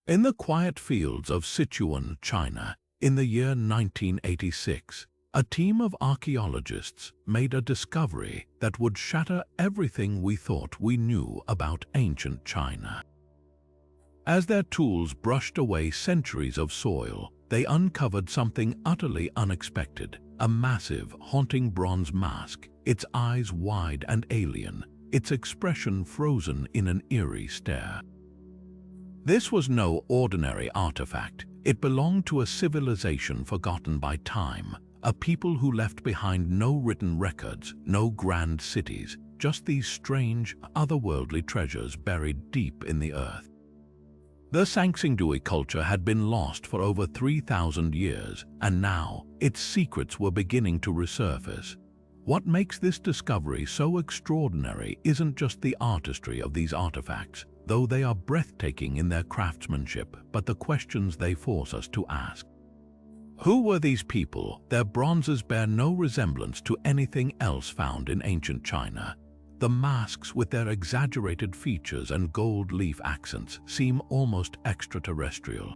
In the quiet fields of Sichuan, China, in the year 1986, a team of archaeologists made a discovery that would shatter everything we thought we knew about ancient China. As their tools brushed away centuries of soil, they uncovered something utterly unexpected: a massive, haunting bronze mask, its eyes wide and alien, its expression frozen in an eerie stare. This was no ordinary artifact. It belonged to a civilization forgotten by time, a people who left behind no written records, no grand cities, just these strange, otherworldly treasures buried deep in the earth. The Sanxingdui culture had been lost for over 3,000 years, and now its secrets were beginning to resurface. What makes this discovery so extraordinary isn't just the artistry of these artifacts, though they are breathtaking in their craftsmanship, but the questions they force us to ask. Who were these people? Their bronzes bear no resemblance to anything else found in ancient China. The masks, with their exaggerated features and gold leaf accents, seem almost extraterrestrial.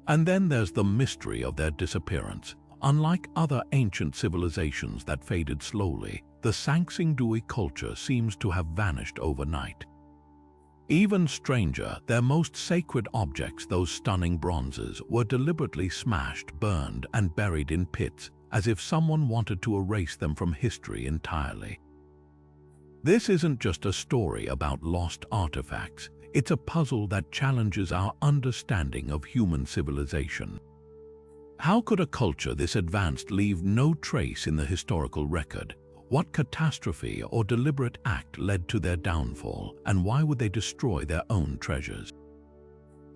And then there's the mystery of their disappearance. Unlike other ancient civilizations that faded slowly, the Sanxingdui culture seems to have vanished overnight. Even stranger, their most sacred objects, those stunning bronzes, were deliberately smashed, burned, and buried in pits, as if someone wanted to erase them from history entirely. This isn't just a story about lost artifacts. It's a puzzle that challenges our understanding of human civilization. How could a culture this advanced leave no trace in the historical record? What catastrophe or deliberate act led to their downfall, and why would they destroy their own treasures?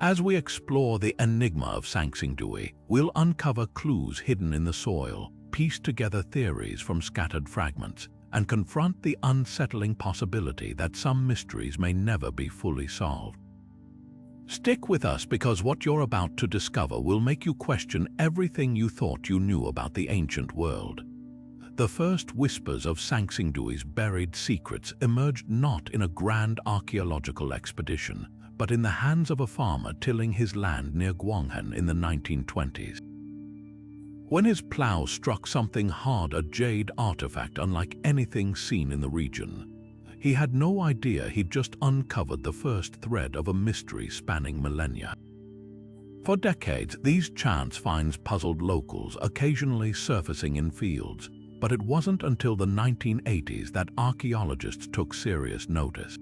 As we explore the enigma of Sanxingdui, we'll uncover clues hidden in the soil, piece together theories from scattered fragments, and confront the unsettling possibility that some mysteries may never be fully solved. Stick with us, because what you're about to discover will make you question everything you thought you knew about the ancient world. The first whispers of Sanxingdui's buried secrets emerged not in a grand archaeological expedition, but in the hands of a farmer tilling his land near Guanghan in the 1920s. When his plow struck something hard, a jade artifact unlike anything seen in the region, he had no idea he'd just uncovered the first thread of a mystery spanning millennia. For decades, these chance finds puzzled locals, occasionally surfacing in fields, but it wasn't until the 1980s that archaeologists took serious notice.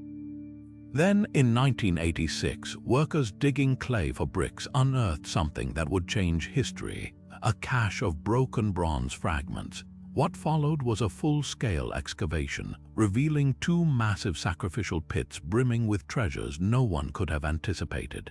Then, in 1986, workers digging clay for bricks unearthed something that would change history: a cache of broken bronze fragments. What followed was a full-scale excavation, revealing two massive sacrificial pits brimming with treasures no one could have anticipated.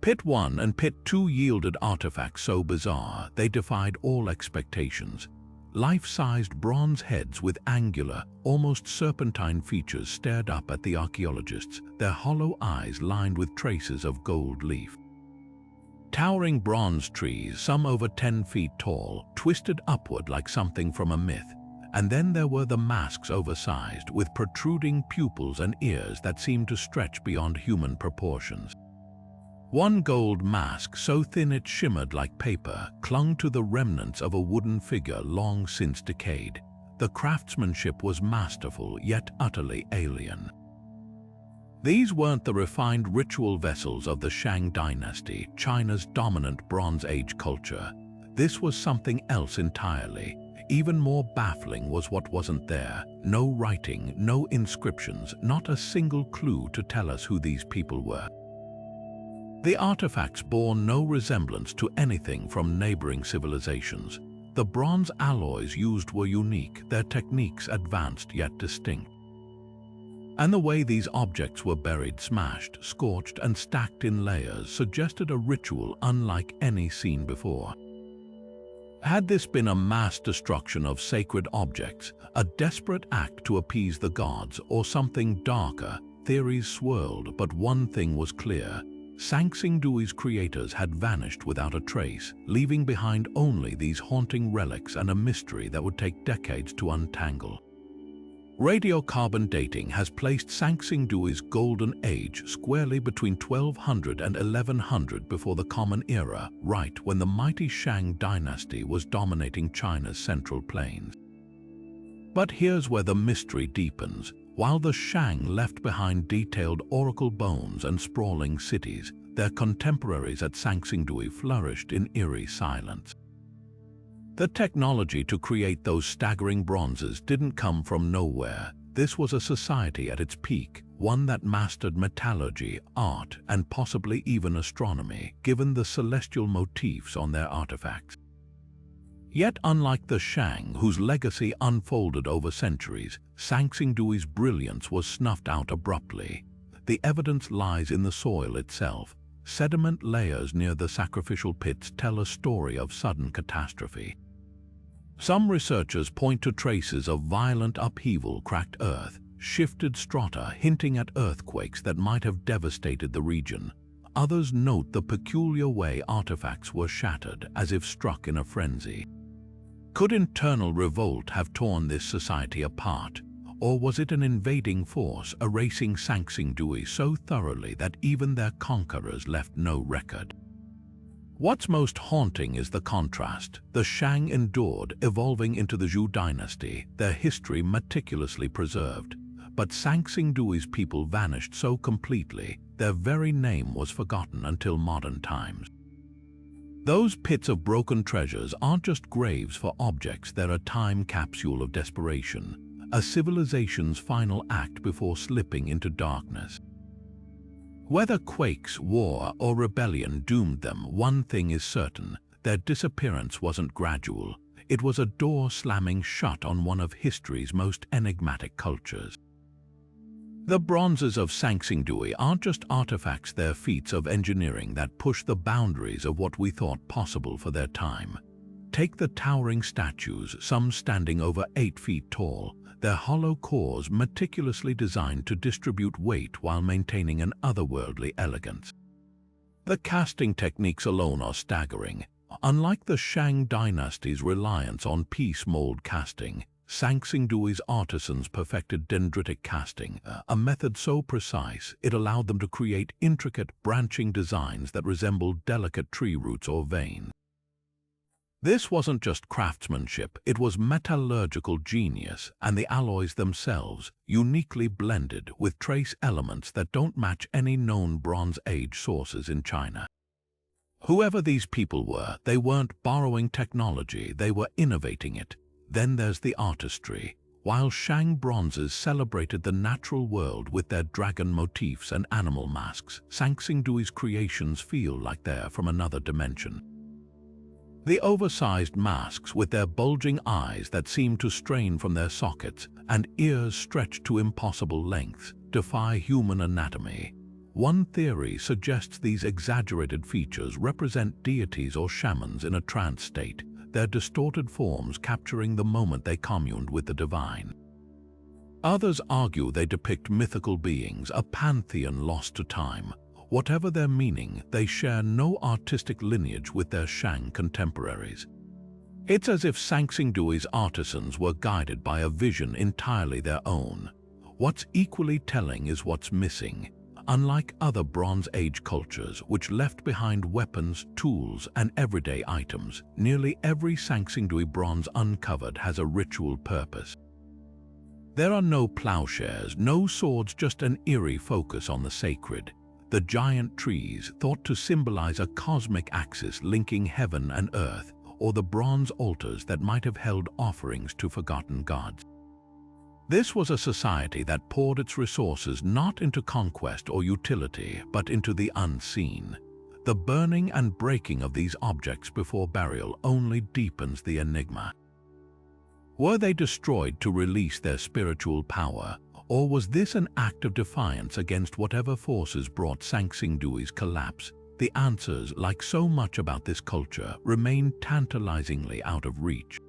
Pit 1 and Pit 2 yielded artifacts so bizarre they defied all expectations. Life-sized bronze heads with angular, almost serpentine features stared up at the archaeologists, their hollow eyes lined with traces of gold leaf. Towering bronze trees, some over 10 feet tall, twisted upward like something from a myth. And then there were the masks, oversized, with protruding pupils and ears that seemed to stretch beyond human proportions. One gold mask, so thin it shimmered like paper, clung to the remnants of a wooden figure long since decayed. The craftsmanship was masterful, yet utterly alien. These weren't the refined ritual vessels of the Shang dynasty, China's dominant Bronze Age culture. This was something else entirely. Even more baffling was what wasn't there: no writing, no inscriptions, not a single clue to tell us who these people were. The artifacts bore no resemblance to anything from neighboring civilizations. The bronze alloys used were unique, their techniques advanced yet distinct. And the way these objects were buried, smashed, scorched, and stacked in layers, suggested a ritual unlike any seen before. Had this been a mass destruction of sacred objects, a desperate act to appease the gods, or something darker? Theories swirled, but one thing was clear: Sanxingdui's creators had vanished without a trace, leaving behind only these haunting relics and a mystery that would take decades to untangle. Radiocarbon dating has placed Sanxingdui's golden age squarely between 1200 and 1100 before the Common Era, right when the mighty Shang dynasty was dominating China's central plains. But here's where the mystery deepens. While the Shang left behind detailed oracle bones and sprawling cities, their contemporaries at Sanxingdui flourished in eerie silence. The technology to create those staggering bronzes didn't come from nowhere. This was a society at its peak, one that mastered metallurgy, art, and possibly even astronomy, given the celestial motifs on their artifacts. Yet unlike the Shang, whose legacy unfolded over centuries, Sanxingdui's brilliance was snuffed out abruptly. The evidence lies in the soil itself. Sediment layers near the sacrificial pits tell a story of sudden catastrophe. Some researchers point to traces of violent upheaval, cracked earth, shifted strata hinting at earthquakes that might have devastated the region. Others note the peculiar way artifacts were shattered, as if struck in a frenzy. Could internal revolt have torn this society apart? Or was it an invading force erasing Sanxingdui so thoroughly that even their conquerors left no record? What's most haunting is the contrast. The Shang endured, evolving into the Zhou dynasty, their history meticulously preserved. But Sanxingdui's people vanished so completely, their very name was forgotten until modern times. Those pits of broken treasures aren't just graves for objects, they're a time capsule of desperation, a civilization's final act before slipping into darkness. Whether quakes, war, or rebellion doomed them, one thing is certain: their disappearance wasn't gradual. It was a door slamming shut on one of history's most enigmatic cultures. The bronzes of Sanxingdui aren't just artifacts, they're feats of engineering that push the boundaries of what we thought possible for their time. Take the towering statues, some standing over 8 feet tall, their hollow cores meticulously designed to distribute weight while maintaining an otherworldly elegance. The casting techniques alone are staggering. Unlike the Shang dynasty's reliance on piece mold casting, Sanxingdui's artisans perfected dendritic casting, a method so precise it allowed them to create intricate branching designs that resembled delicate tree roots or veins. This wasn't just craftsmanship, it was metallurgical genius, and the alloys themselves, uniquely blended with trace elements that don't match any known Bronze Age sources in China. Whoever these people were, they weren't borrowing technology, they were innovating it. Then there's the artistry. While Shang bronzes celebrated the natural world with their dragon motifs and animal masks, Sanxingdui's creations feel like they're from another dimension. The oversized masks with their bulging eyes that seem to strain from their sockets and ears stretched to impossible lengths defy human anatomy. One theory suggests these exaggerated features represent deities or shamans in a trance state, their distorted forms capturing the moment they communed with the divine. Others argue they depict mythical beings, a pantheon lost to time. Whatever their meaning, they share no artistic lineage with their Shang contemporaries. It's as if Sanxingdui's artisans were guided by a vision entirely their own. What's equally telling is what's missing. Unlike other Bronze Age cultures, which left behind weapons, tools, and everyday items, nearly every Sanxingdui bronze uncovered has a ritual purpose. There are no plowshares, no swords, just an eerie focus on the sacred. The giant trees, thought to symbolize a cosmic axis linking heaven and earth, or the bronze altars that might have held offerings to forgotten gods. This was a society that poured its resources not into conquest or utility, but into the unseen. The burning and breaking of these objects before burial only deepens the enigma. Were they destroyed to release their spiritual power? Or was this an act of defiance against whatever forces brought Sanxingdui's collapse? The answers, like so much about this culture, remain tantalizingly out of reach.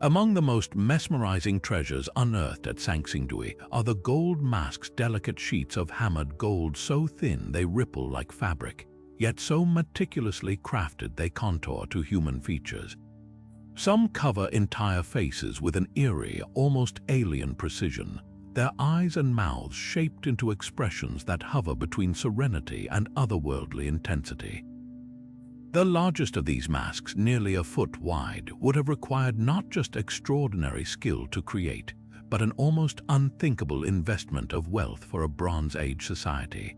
Among the most mesmerizing treasures unearthed at Sanxingdui are the gold masks, delicate sheets of hammered gold so thin they ripple like fabric, yet so meticulously crafted they contour to human features. Some cover entire faces with an eerie, almost alien precision, their eyes and mouths shaped into expressions that hover between serenity and otherworldly intensity. The largest of these masks, nearly a foot wide, would have required not just extraordinary skill to create, but an almost unthinkable investment of wealth for a Bronze Age society.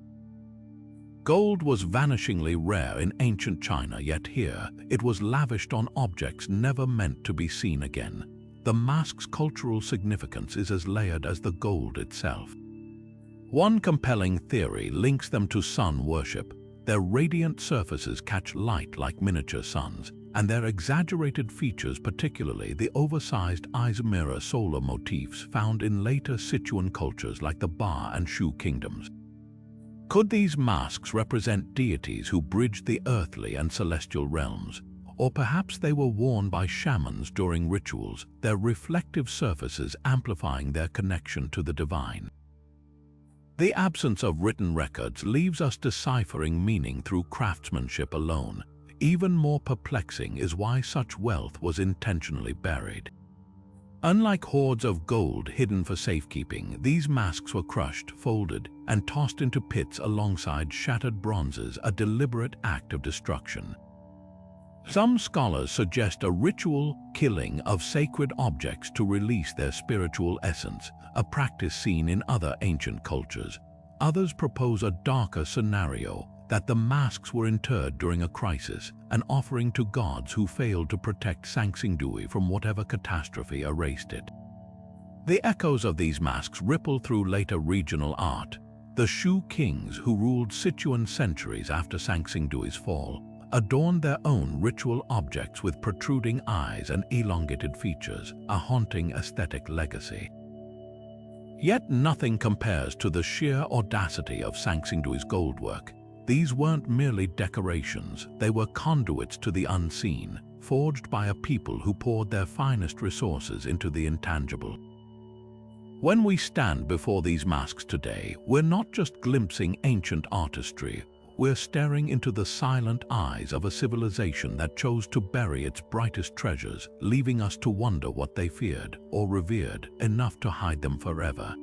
Gold was vanishingly rare in ancient China, yet here it was lavished on objects never meant to be seen again. The mask's cultural significance is as layered as the gold itself. One compelling theory links them to sun worship. Their radiant surfaces catch light like miniature suns, and their exaggerated features, particularly the oversized eyes, mirror solar motifs found in later Sichuan cultures like the Ba and Shu kingdoms. Could these masks represent deities who bridged the earthly and celestial realms? Or perhaps they were worn by shamans during rituals, their reflective surfaces amplifying their connection to the divine. The absence of written records leaves us deciphering meaning through craftsmanship alone. Even more perplexing is why such wealth was intentionally buried. Unlike hoards of gold hidden for safekeeping, these masks were crushed, folded, and tossed into pits alongside shattered bronzes, a deliberate act of destruction. Some scholars suggest a ritual killing of sacred objects to release their spiritual essence, a practice seen in other ancient cultures. Others propose a darker scenario, that the masks were interred during a crisis, an offering to gods who failed to protect Sanxingdui from whatever catastrophe erased it. The echoes of these masks ripple through later regional art. The Shu kings, who ruled Sichuan centuries after Sanxingdui's fall, adorned their own ritual objects with protruding eyes and elongated features, a haunting aesthetic legacy. Yet nothing compares to the sheer audacity of Sanxingdui's goldwork. These weren't merely decorations, they were conduits to the unseen, forged by a people who poured their finest resources into the intangible. When we stand before these masks today, we're not just glimpsing ancient artistry, we're staring into the silent eyes of a civilization that chose to bury its brightest treasures, leaving us to wonder what they feared or revered enough to hide them forever.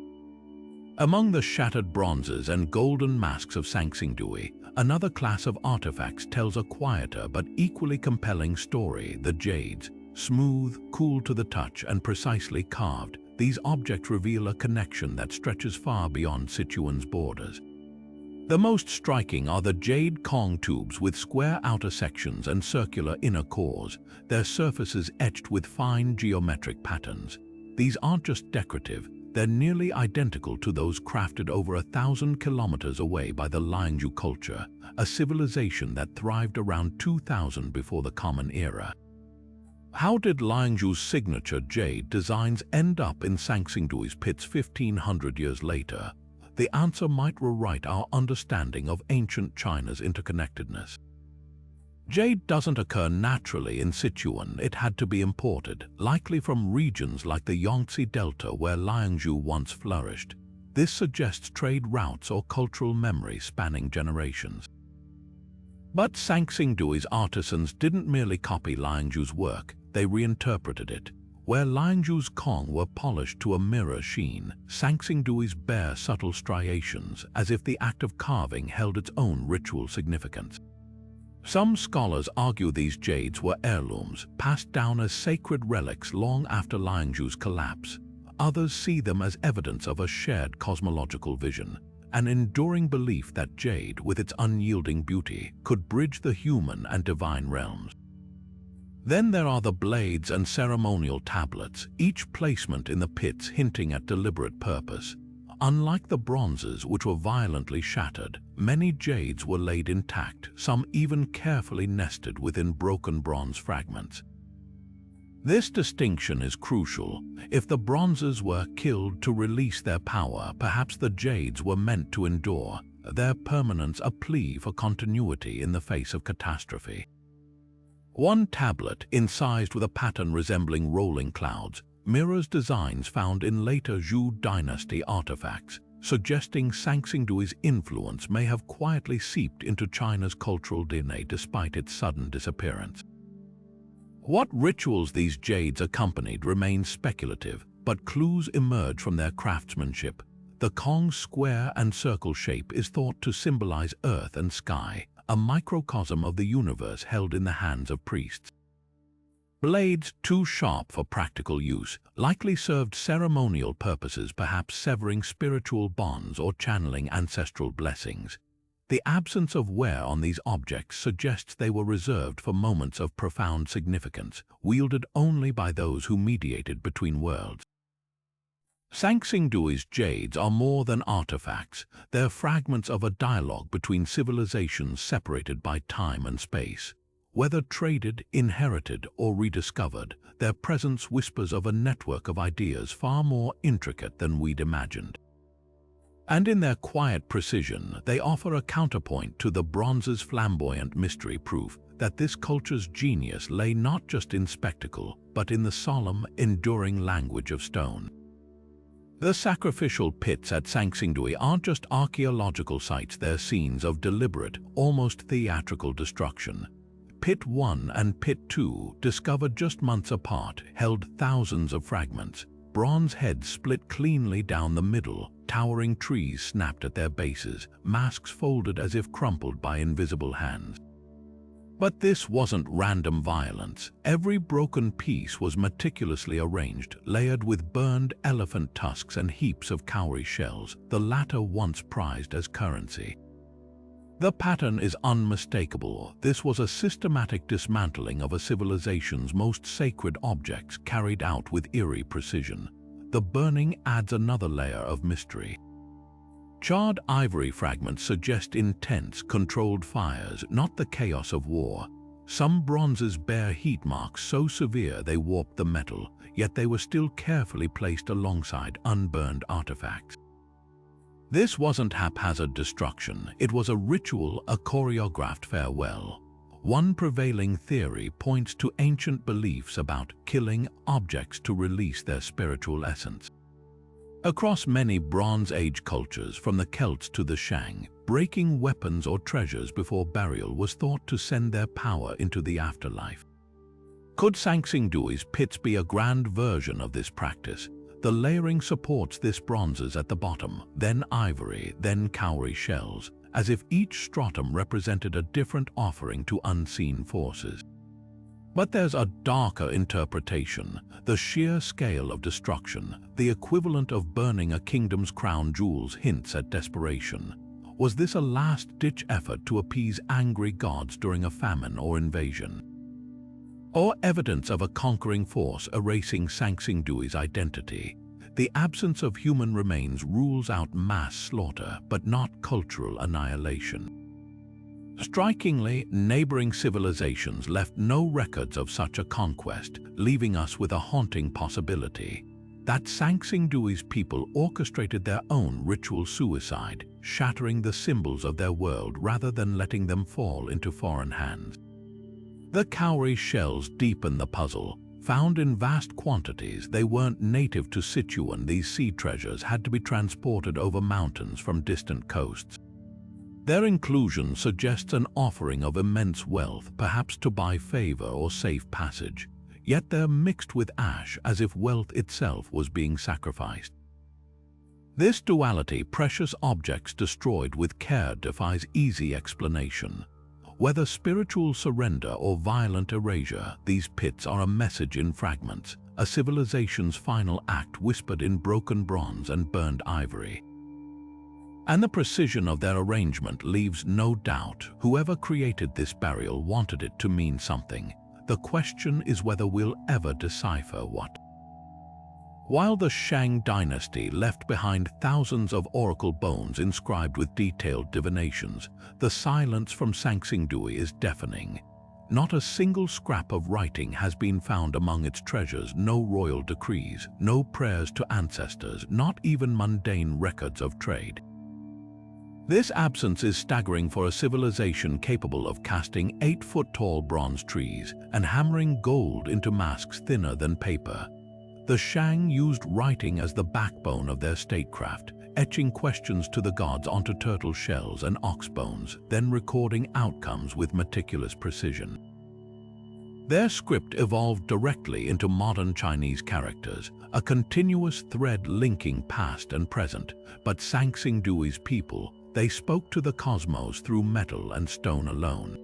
Among the shattered bronzes and golden masks of Sanxingdui, another class of artifacts tells a quieter but equally compelling story: the jades. Smooth, cool to the touch, and precisely carved, these objects reveal a connection that stretches far beyond Sichuan's borders. The most striking are the jade Kong tubes with square outer sections and circular inner cores, their surfaces etched with fine geometric patterns. These aren't just decorative, they're nearly identical to those crafted over 1,000 kilometers away by the Liangzhu culture, a civilization that thrived around 2000 before the Common Era. How did Liangzhu's signature jade designs end up in Sanxingdui's pits 1,500 years later? The answer might rewrite our understanding of ancient China's interconnectedness. Jade doesn't occur naturally in Sichuan, it had to be imported, likely from regions like the Yangtze Delta where Liangzhu once flourished. This suggests trade routes or cultural memory spanning generations. But Sanxingdui's artisans didn't merely copy Liangzhu's work, they reinterpreted it. Where Liangzhu's Kong were polished to a mirror sheen, Sanxingdui's bare subtle striations, as if the act of carving held its own ritual significance. Some scholars argue these jades were heirlooms, passed down as sacred relics long after Liangzhu's collapse. Others see them as evidence of a shared cosmological vision, an enduring belief that jade, with its unyielding beauty, could bridge the human and divine realms. Then there are the blades and ceremonial tablets, each placement in the pits hinting at deliberate purpose. Unlike the bronzes, which were violently shattered, many jades were laid intact, some even carefully nested within broken bronze fragments. This distinction is crucial. If the bronzes were killed to release their power, perhaps the jades were meant to endure, their permanence a plea for continuity in the face of catastrophe. One tablet, incised with a pattern resembling rolling clouds, mirrors designs found in later Zhou dynasty artifacts, suggesting Sanxingdui's influence may have quietly seeped into China's cultural DNA despite its sudden disappearance. What rituals these jades accompanied remains speculative, but clues emerge from their craftsmanship. The Kong's square and circle shape is thought to symbolize earth and sky, a microcosm of the universe held in the hands of priests. Blades, too sharp for practical use, likely served ceremonial purposes, perhaps severing spiritual bonds or channeling ancestral blessings. The absence of wear on these objects suggests they were reserved for moments of profound significance, wielded only by those who mediated between worlds. Sanxingdui's jades are more than artifacts. They're fragments of a dialogue between civilizations separated by time and space. Whether traded, inherited, or rediscovered, their presence whispers of a network of ideas far more intricate than we'd imagined. And in their quiet precision, they offer a counterpoint to the bronze's flamboyant mystery, proof that this culture's genius lay not just in spectacle, but in the solemn, enduring language of stone. The sacrificial pits at Sanxingdui aren't just archaeological sites, they're scenes of deliberate, almost theatrical destruction. Pit 1 and Pit 2, discovered just months apart, held thousands of fragments. Bronze heads split cleanly down the middle, towering trees snapped at their bases, masks folded as if crumpled by invisible hands. But this wasn't random violence. Every broken piece was meticulously arranged, layered with burned elephant tusks and heaps of cowrie shells, the latter once prized as currency. The pattern is unmistakable. This was a systematic dismantling of a civilization's most sacred objects, carried out with eerie precision. The burning adds another layer of mystery. Charred ivory fragments suggest intense, controlled fires, not the chaos of war. Some bronzes bear heat marks so severe they warped the metal, yet they were still carefully placed alongside unburned artifacts. This wasn't haphazard destruction, it was a ritual, a choreographed farewell. One prevailing theory points to ancient beliefs about killing objects to release their spiritual essence. Across many Bronze Age cultures, from the Celts to the Shang, breaking weapons or treasures before burial was thought to send their power into the afterlife. Could Sanxingdui's pits be a grand version of this practice? The layering supports this bronzes at the bottom, then ivory, then cowrie shells, as if each stratum represented a different offering to unseen forces. But there's a darker interpretation, the sheer scale of destruction, the equivalent of burning a kingdom's crown jewels, hints at desperation. Was this a last-ditch effort to appease angry gods during a famine or invasion? Or evidence of a conquering force erasing Sanxingdui's identity? The absence of human remains rules out mass slaughter, but not cultural annihilation. Strikingly, neighboring civilizations left no records of such a conquest, leaving us with a haunting possibility that Sanxingdui's people orchestrated their own ritual suicide, shattering the symbols of their world rather than letting them fall into foreign hands. The cowrie shells deepen the puzzle. Found in vast quantities, they weren't native to Sichuan. These sea treasures had to be transported over mountains from distant coasts. Their inclusion suggests an offering of immense wealth, perhaps to buy favor or safe passage. Yet they're mixed with ash, as if wealth itself was being sacrificed. This duality, precious objects destroyed with care, defies easy explanation. Whether spiritual surrender or violent erasure, these pits are a message in fragments, a civilization's final act whispered in broken bronze and burned ivory. And the precision of their arrangement leaves no doubt. Whoever created this burial wanted it to mean something. The question is whether we'll ever decipher what. While the Shang dynasty left behind thousands of oracle bones inscribed with detailed divinations, the silence from Sanxingdui is deafening. Not a single scrap of writing has been found among its treasures, no royal decrees, no prayers to ancestors, not even mundane records of trade. This absence is staggering for a civilization capable of casting 8-foot-tall bronze trees and hammering gold into masks thinner than paper. The Shang used writing as the backbone of their statecraft, etching questions to the gods onto turtle shells and ox bones, then recording outcomes with meticulous precision. Their script evolved directly into modern Chinese characters, a continuous thread linking past and present. But Sanxingdui's people, they spoke to the cosmos through metal and stone alone.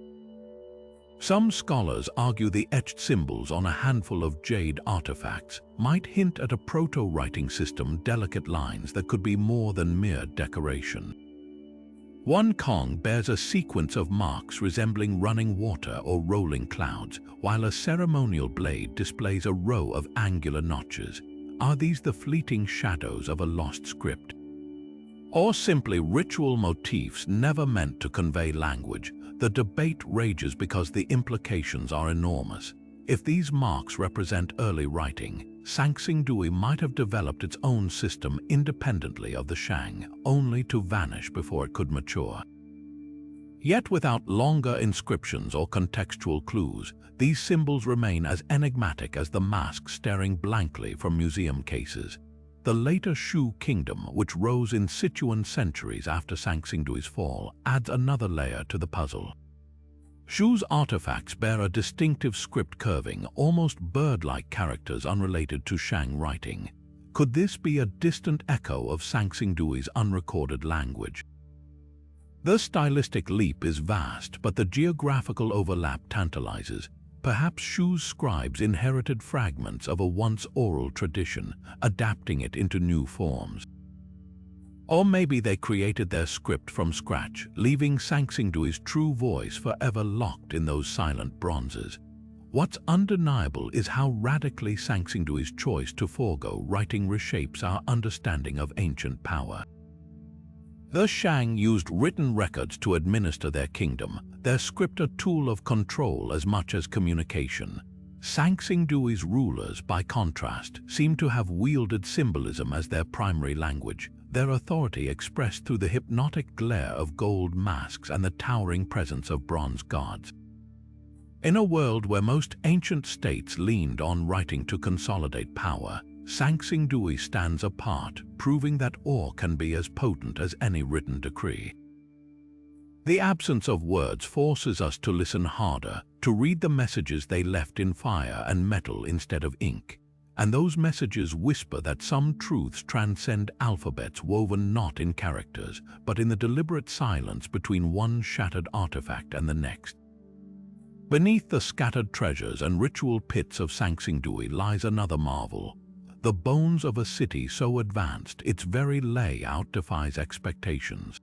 Some scholars argue the etched symbols on a handful of jade artifacts might hint at a proto-writing system, delicate lines that could be more than mere decoration. One Kong bears a sequence of marks resembling running water or rolling clouds, while a ceremonial blade displays a row of angular notches. Are these the fleeting shadows of a lost script? Or simply ritual motifs never meant to convey language? The debate rages because the implications are enormous. If these marks represent early writing, Sanxingdui might have developed its own system independently of the Shang, only to vanish before it could mature. Yet without longer inscriptions or contextual clues, these symbols remain as enigmatic as the masks staring blankly from museum cases. The later Shu kingdom, which rose in Sichuan centuries after Sanxingdui's fall, adds another layer to the puzzle. Shu's artifacts bear a distinctive script curving, almost bird-like characters unrelated to Shang writing. Could this be a distant echo of Sanxingdui's unrecorded language? The stylistic leap is vast, but the geographical overlap tantalizes. Perhaps Shu's scribes inherited fragments of a once oral tradition, adapting it into new forms. Or maybe they created their script from scratch, leaving Sanxingdui's true voice forever locked in those silent bronzes. What's undeniable is how radically Sanxingdui's choice to forego writing reshapes our understanding of ancient power. The Shang used written records to administer their kingdom, their script a tool of control as much as communication. Sanxingdui's rulers, by contrast, seem to have wielded symbolism as their primary language, their authority expressed through the hypnotic glare of gold masks and the towering presence of bronze gods. In a world where most ancient states leaned on writing to consolidate power, Sanxingdui stands apart, proving that awe can be as potent as any written decree. The absence of words forces us to listen harder, to read the messages they left in fire and metal instead of ink. And those messages whisper that some truths transcend alphabets woven not in characters, but in the deliberate silence between one shattered artifact and the next. Beneath the scattered treasures and ritual pits of Sanxingdui lies another marvel. The bones of a city so advanced its very layout defies expectations.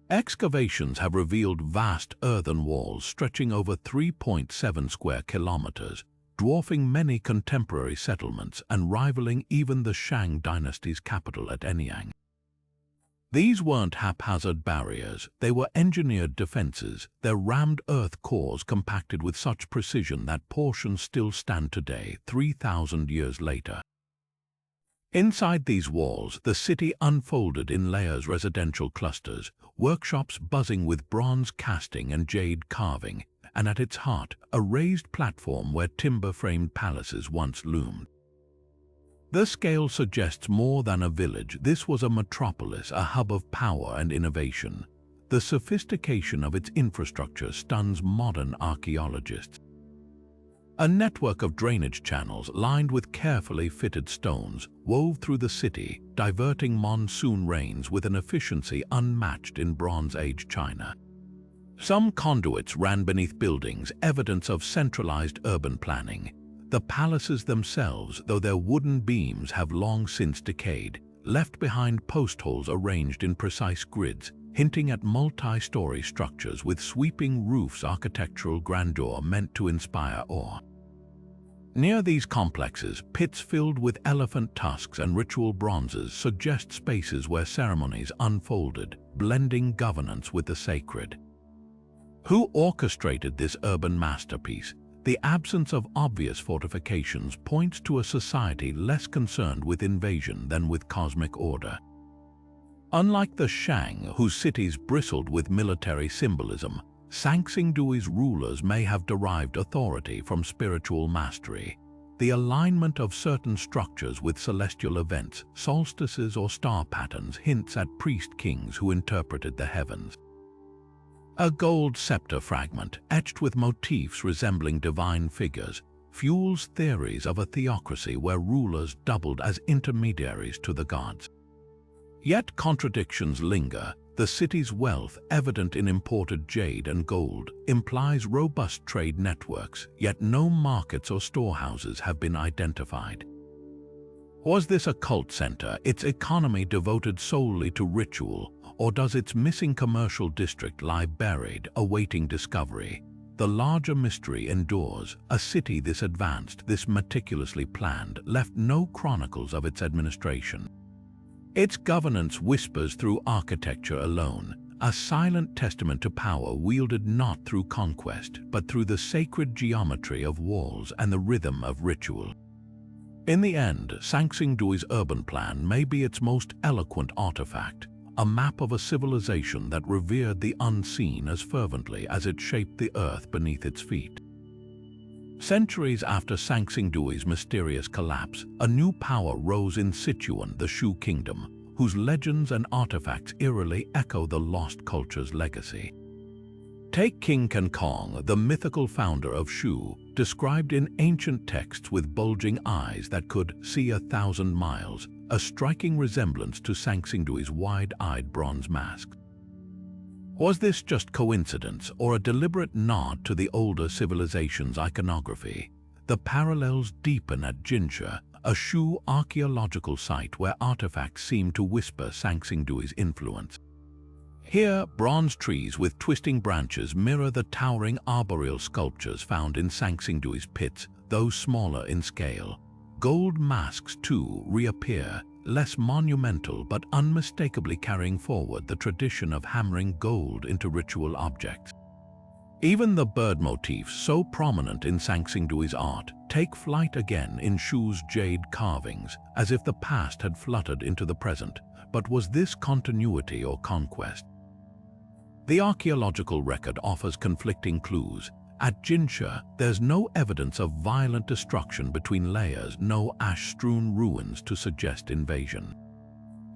Excavations have revealed vast earthen walls stretching over 3.7 square kilometers, dwarfing many contemporary settlements and rivaling even the Shang dynasty's capital at Anyang. These weren't haphazard barriers, they were engineered defenses, their rammed earth cores compacted with such precision that portions still stand today, 3,000 years later. Inside these walls, the city unfolded in layers, residential clusters, workshops buzzing with bronze casting and jade carving, and at its heart, a raised platform where timber-framed palaces once loomed. The scale suggests more than a village. This was a metropolis, a hub of power and innovation. The sophistication of its infrastructure stuns modern archaeologists. A network of drainage channels lined with carefully fitted stones wove through the city, diverting monsoon rains with an efficiency unmatched in Bronze Age China. Some conduits ran beneath buildings, evidence of centralized urban planning. The palaces themselves, though their wooden beams have long since decayed, left behind post holes arranged in precise grids, hinting at multi-story structures with sweeping roofs, architectural grandeur meant to inspire awe. Near these complexes, pits filled with elephant tusks and ritual bronzes suggest spaces where ceremonies unfolded, blending governance with the sacred. Who orchestrated this urban masterpiece? The absence of obvious fortifications points to a society less concerned with invasion than with cosmic order. Unlike the Shang, whose cities bristled with military symbolism, Sanxingdui's rulers may have derived authority from spiritual mastery. The alignment of certain structures with celestial events, solstices or star patterns hints at priest kings who interpreted the heavens. A gold scepter fragment, etched with motifs resembling divine figures, fuels theories of a theocracy where rulers doubled as intermediaries to the gods. Yet contradictions linger. The city's wealth, evident in imported jade and gold, implies robust trade networks, yet no markets or storehouses have been identified. Was this a cult center, its economy devoted solely to ritual, or does its missing commercial district lie buried, awaiting discovery? The larger mystery endures. A city this advanced, this meticulously planned, left no chronicles of its administration. Its governance whispers through architecture alone, a silent testament to power wielded not through conquest, but through the sacred geometry of walls and the rhythm of ritual. In the end, Sanxingdui's urban plan may be its most eloquent artifact, a map of a civilization that revered the unseen as fervently as it shaped the earth beneath its feet. Centuries after Sanxingdui's mysterious collapse, a new power rose in Sichuan, the Shu kingdom, whose legends and artifacts eerily echo the lost culture's legacy. Take King Kong, the mythical founder of Shu, described in ancient texts with bulging eyes that could see 1,000 miles, a striking resemblance to Sanxingdui's wide-eyed bronze mask. Was this just coincidence or a deliberate nod to the older civilization's iconography? The parallels deepen at Jinsha, a Shu archaeological site where artifacts seem to whisper Sanxingdui's influence. Here, bronze trees with twisting branches mirror the towering arboreal sculptures found in Sanxingdui's pits, though smaller in scale. Gold masks, too, reappear, less monumental but unmistakably carrying forward the tradition of hammering gold into ritual objects. Even the bird motifs, so prominent in Sanxingdui's art, take flight again in Shu's jade carvings, as if the past had fluttered into the present. But was this continuity or conquest? The archaeological record offers conflicting clues. At Jinsha, there's no evidence of violent destruction between layers, no ash-strewn ruins to suggest invasion.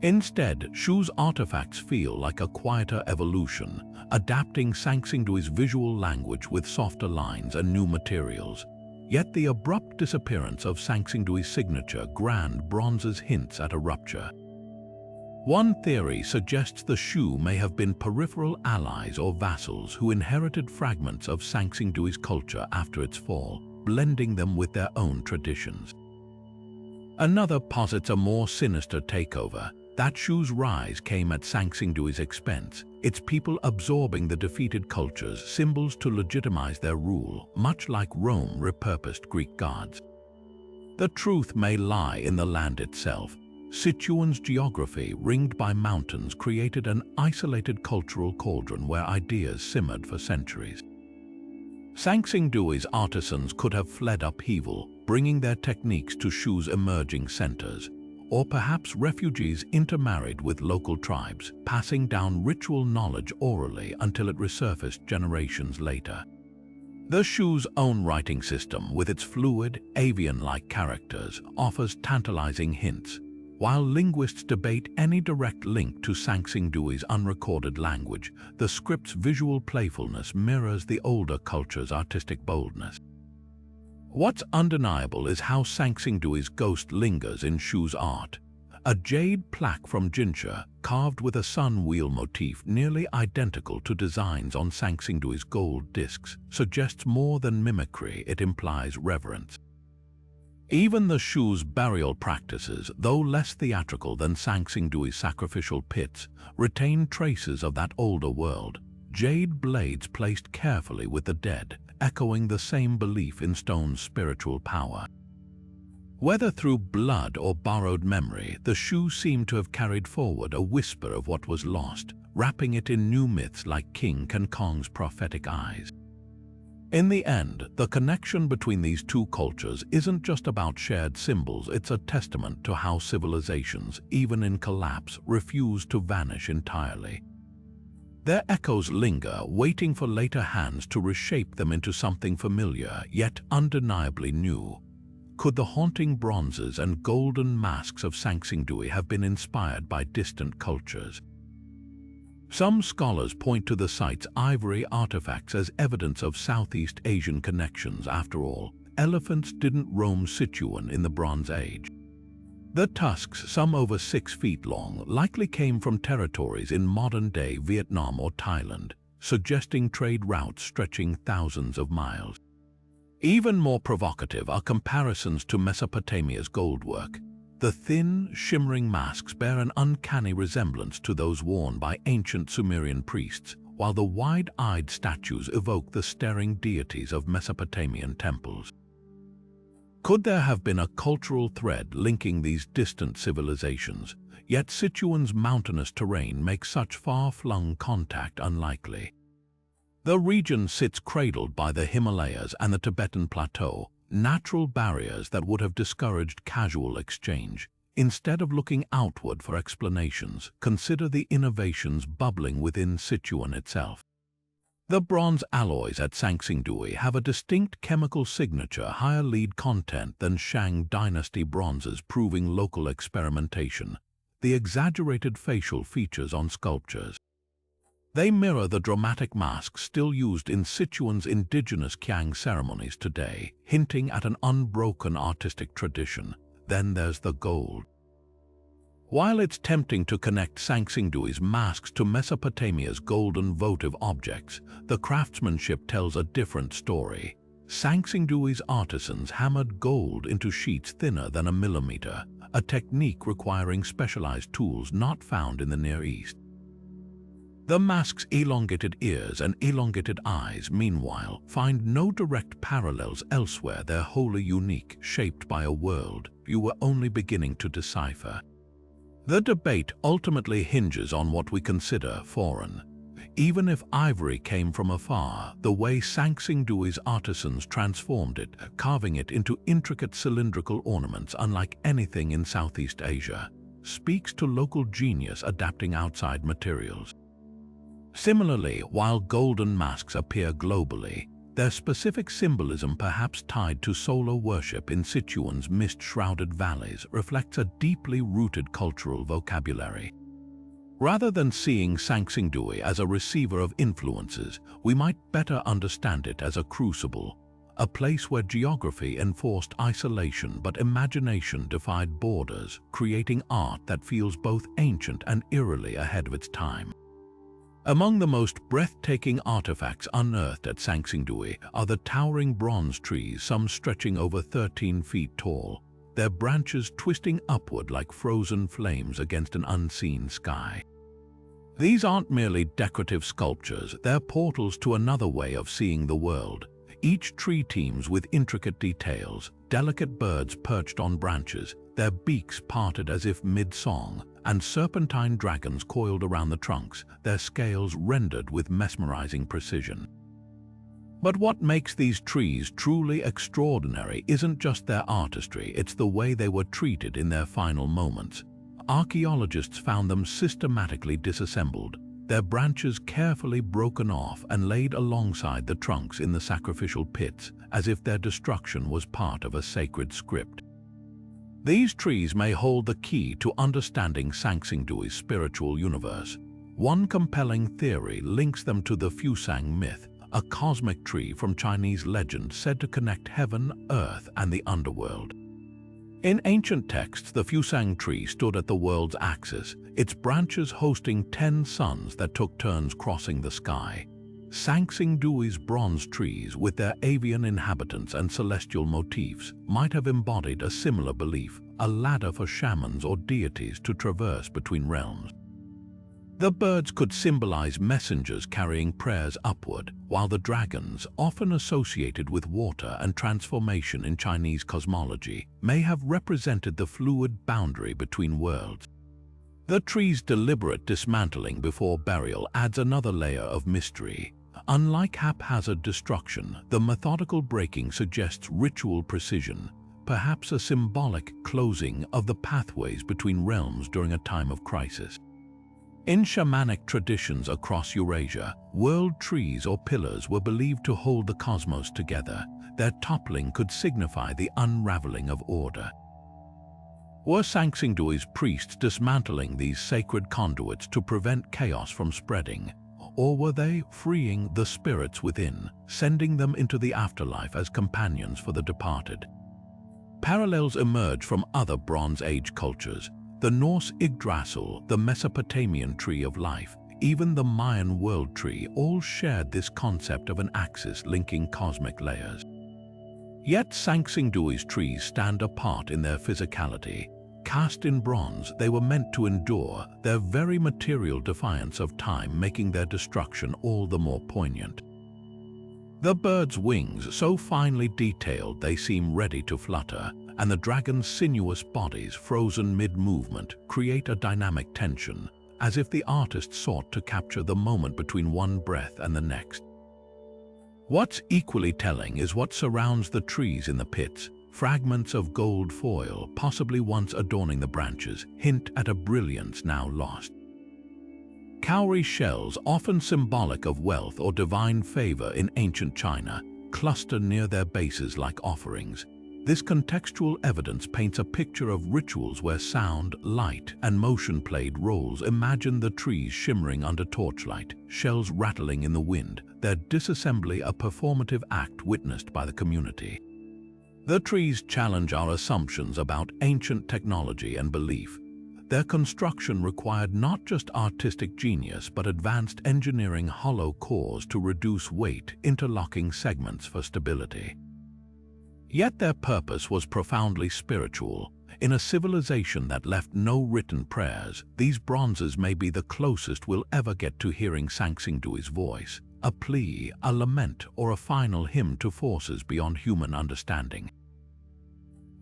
Instead, Shu's artifacts feel like a quieter evolution, adapting Sanxingdui's visual language with softer lines and new materials. Yet the abrupt disappearance of Sanxingdui's signature grand bronzes hints at a rupture. One theory suggests the Shu may have been peripheral allies or vassals who inherited fragments of Sanxingdui's culture after its fall, blending them with their own traditions. Another posits a more sinister takeover. That Shu's rise came at Sanxingdui's expense, its people absorbing the defeated culture's symbols to legitimize their rule, much like Rome repurposed Greek gods. The truth may lie in the land itself. Sichuan's geography, ringed by mountains, created an isolated cultural cauldron where ideas simmered for centuries. Sanxingdui's artisans could have fled upheaval, bringing their techniques to Shu's emerging centers, or perhaps refugees intermarried with local tribes, passing down ritual knowledge orally until it resurfaced generations later. The Shu's own writing system, with its fluid, avian-like characters, offers tantalizing hints. While linguists debate any direct link to Sanxingdui's unrecorded language, the script's visual playfulness mirrors the older culture's artistic boldness. What's undeniable is how Sanxingdui's ghost lingers in Shu's art. A jade plaque from Jinsha, carved with a sun wheel motif nearly identical to designs on Sanxingdui's gold discs, suggests more than mimicry, it implies reverence. Even the Shu's burial practices, though less theatrical than Sanxingdui's sacrificial pits, retain traces of that older world. Jade blades placed carefully with the dead, echoing the same belief in stone's spiritual power. Whether through blood or borrowed memory, the Shu seem to have carried forward a whisper of what was lost, wrapping it in new myths like King Kong's prophetic eyes. In the end, the connection between these two cultures isn't just about shared symbols, it's a testament to how civilizations, even in collapse, refuse to vanish entirely. Their echoes linger, waiting for later hands to reshape them into something familiar, yet undeniably new. Could the haunting bronzes and golden masks of Sanxingdui have been inspired by distant cultures? Some scholars point to the site's ivory artifacts as evidence of Southeast Asian connections. After all, elephants didn't roam Sichuan in the Bronze Age. The tusks, some over 6 feet long, likely came from territories in modern-day Vietnam or Thailand, suggesting trade routes stretching thousands of miles. Even more provocative are comparisons to Mesopotamia's goldwork. The thin, shimmering masks bear an uncanny resemblance to those worn by ancient Sumerian priests, while the wide-eyed statues evoke the staring deities of Mesopotamian temples. Could there have been a cultural thread linking these distant civilizations? Yet Sichuan's mountainous terrain makes such far-flung contact unlikely. The region sits cradled by the Himalayas and the Tibetan Plateau, natural barriers that would have discouraged casual exchange. Instead of looking outward for explanations, consider the innovations bubbling within Sichuan itself. The bronze alloys at Sanxingdui have a distinct chemical signature, higher lead content than Shang dynasty bronzes, proving local experimentation. The exaggerated facial features on sculptures. They mirror the dramatic masks still used in Sichuan's indigenous Qiang ceremonies today, hinting at an unbroken artistic tradition. Then there's the gold. While it's tempting to connect Sanxingdui's masks to Mesopotamia's golden votive objects, the craftsmanship tells a different story. Sanxingdui's artisans hammered gold into sheets thinner than a millimeter, a technique requiring specialized tools not found in the Near East. The mask's elongated ears and elongated eyes, meanwhile, find no direct parallels elsewhere. They're wholly unique, shaped by a world you were only beginning to decipher. The debate ultimately hinges on what we consider foreign. Even if ivory came from afar, the way Sanxingdui's artisans transformed it, carving it into intricate cylindrical ornaments unlike anything in Southeast Asia, speaks to local genius adapting outside materials. Similarly, while golden masks appear globally, their specific symbolism, perhaps tied to solar worship in Sichuan's mist-shrouded valleys, reflects a deeply rooted cultural vocabulary. Rather than seeing Sanxingdui as a receiver of influences, we might better understand it as a crucible, a place where geography enforced isolation but imagination defied borders, creating art that feels both ancient and eerily ahead of its time. Among the most breathtaking artifacts unearthed at Sanxingdui are the towering bronze trees, some stretching over 13 feet tall, their branches twisting upward like frozen flames against an unseen sky. These aren't merely decorative sculptures, they're portals to another way of seeing the world. Each tree teems with intricate details, delicate birds perched on branches, their beaks parted as if mid-song, and serpentine dragons coiled around the trunks, their scales rendered with mesmerizing precision. But what makes these trees truly extraordinary isn't just their artistry, it's the way they were treated in their final moments. Archaeologists found them systematically disassembled, their branches carefully broken off and laid alongside the trunks in the sacrificial pits, as if their destruction was part of a sacred script. These trees may hold the key to understanding Sanxingdui's spiritual universe. One compelling theory links them to the Fusang myth, a cosmic tree from Chinese legend said to connect heaven, earth, and the underworld. In ancient texts, the Fusang tree stood at the world's axis, its branches hosting 10 suns that took turns crossing the sky. Sanxingdui's bronze trees, with their avian inhabitants and celestial motifs, might have embodied a similar belief, a ladder for shamans or deities to traverse between realms. The birds could symbolize messengers carrying prayers upward, while the dragons, often associated with water and transformation in Chinese cosmology, may have represented the fluid boundary between worlds. The tree's deliberate dismantling before burial adds another layer of mystery. Unlike haphazard destruction, the methodical breaking suggests ritual precision, perhaps a symbolic closing of the pathways between realms during a time of crisis. In shamanic traditions across Eurasia, world trees or pillars were believed to hold the cosmos together. Their toppling could signify the unraveling of order. Were Sanxingdui's priests dismantling these sacred conduits to prevent chaos from spreading, or were they freeing the spirits within, sending them into the afterlife as companions for the departed? Parallels emerge from other Bronze Age cultures. The Norse Yggdrasil, the Mesopotamian tree of life, even the Mayan world tree all shared this concept of an axis linking cosmic layers. Yet Sanxingdui's trees stand apart in their physicality. Cast in bronze, they were meant to endure, their very material defiance of time making their destruction all the more poignant. The bird's wings, so finely detailed they seem ready to flutter, and the dragon's sinuous bodies, frozen mid-movement, create a dynamic tension, as if the artist sought to capture the moment between one breath and the next. What's equally telling is what surrounds the trees in the pits. Fragments of gold foil, possibly once adorning the branches, hint at a brilliance now lost. Cowrie shells, often symbolic of wealth or divine favor in ancient China, cluster near their bases like offerings. This contextual evidence paints a picture of rituals where sound, light, and motion played roles. Imagine the trees shimmering under torchlight, shells rattling in the wind, their disassembly a performative act witnessed by the community. The trees challenge our assumptions about ancient technology and belief. Their construction required not just artistic genius but advanced engineering, hollow cores to reduce weight, interlocking segments for stability. Yet their purpose was profoundly spiritual. In a civilization that left no written prayers, these bronzes may be the closest we'll ever get to hearing Sanxingdui's voice, a plea, a lament, or a final hymn to forces beyond human understanding.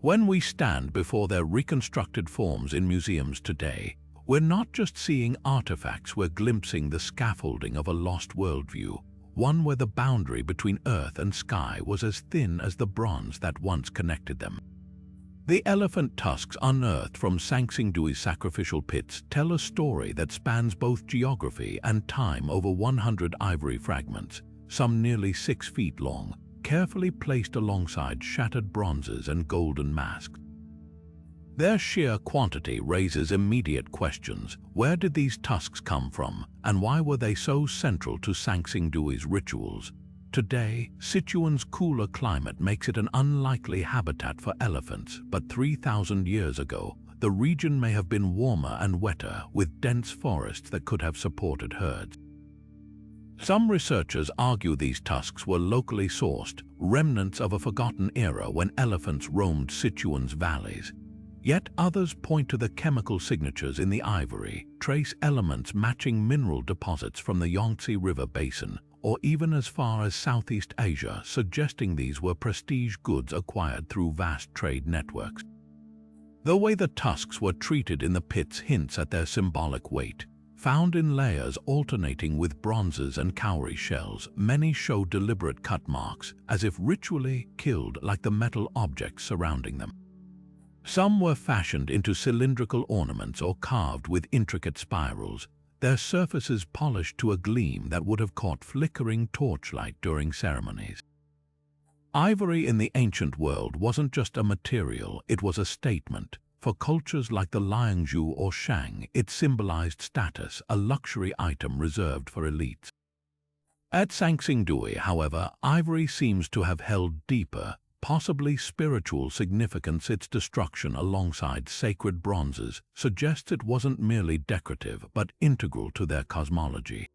When we stand before their reconstructed forms in museums today, we're not just seeing artifacts, we're glimpsing the scaffolding of a lost worldview, one where the boundary between earth and sky was as thin as the bronze that once connected them. The elephant tusks unearthed from Sanxingdui's sacrificial pits tell a story that spans both geography and time. Over 100 ivory fragments, some nearly 6 feet long, carefully placed alongside shattered bronzes and golden masks. Their sheer quantity raises immediate questions. Where did these tusks come from, and why were they so central to Sanxingdui's rituals? Today, Sichuan's cooler climate makes it an unlikely habitat for elephants, but 3,000 years ago, the region may have been warmer and wetter, with dense forests that could have supported herds. Some researchers argue these tusks were locally sourced, remnants of a forgotten era when elephants roamed Sichuan's valleys. Yet others point to the chemical signatures in the ivory, trace elements matching mineral deposits from the Yangtze River basin, or even as far as Southeast Asia, suggesting these were prestige goods acquired through vast trade networks. The way the tusks were treated in the pits hints at their symbolic weight. Found in layers alternating with bronzes and cowrie shells, many show deliberate cut marks, as if ritually killed, like the metal objects surrounding them. Some were fashioned into cylindrical ornaments or carved with intricate spirals, their surfaces polished to a gleam that would have caught flickering torchlight during ceremonies. Ivory in the ancient world wasn't just a material, it was a statement. For cultures like the Liangzhu or Shang, it symbolized status, a luxury item reserved for elites. At Sanxingdui, however, ivory seems to have held deeper, possibly spiritual significance. Its destruction alongside sacred bronzes suggests it wasn't merely decorative but integral to their cosmology.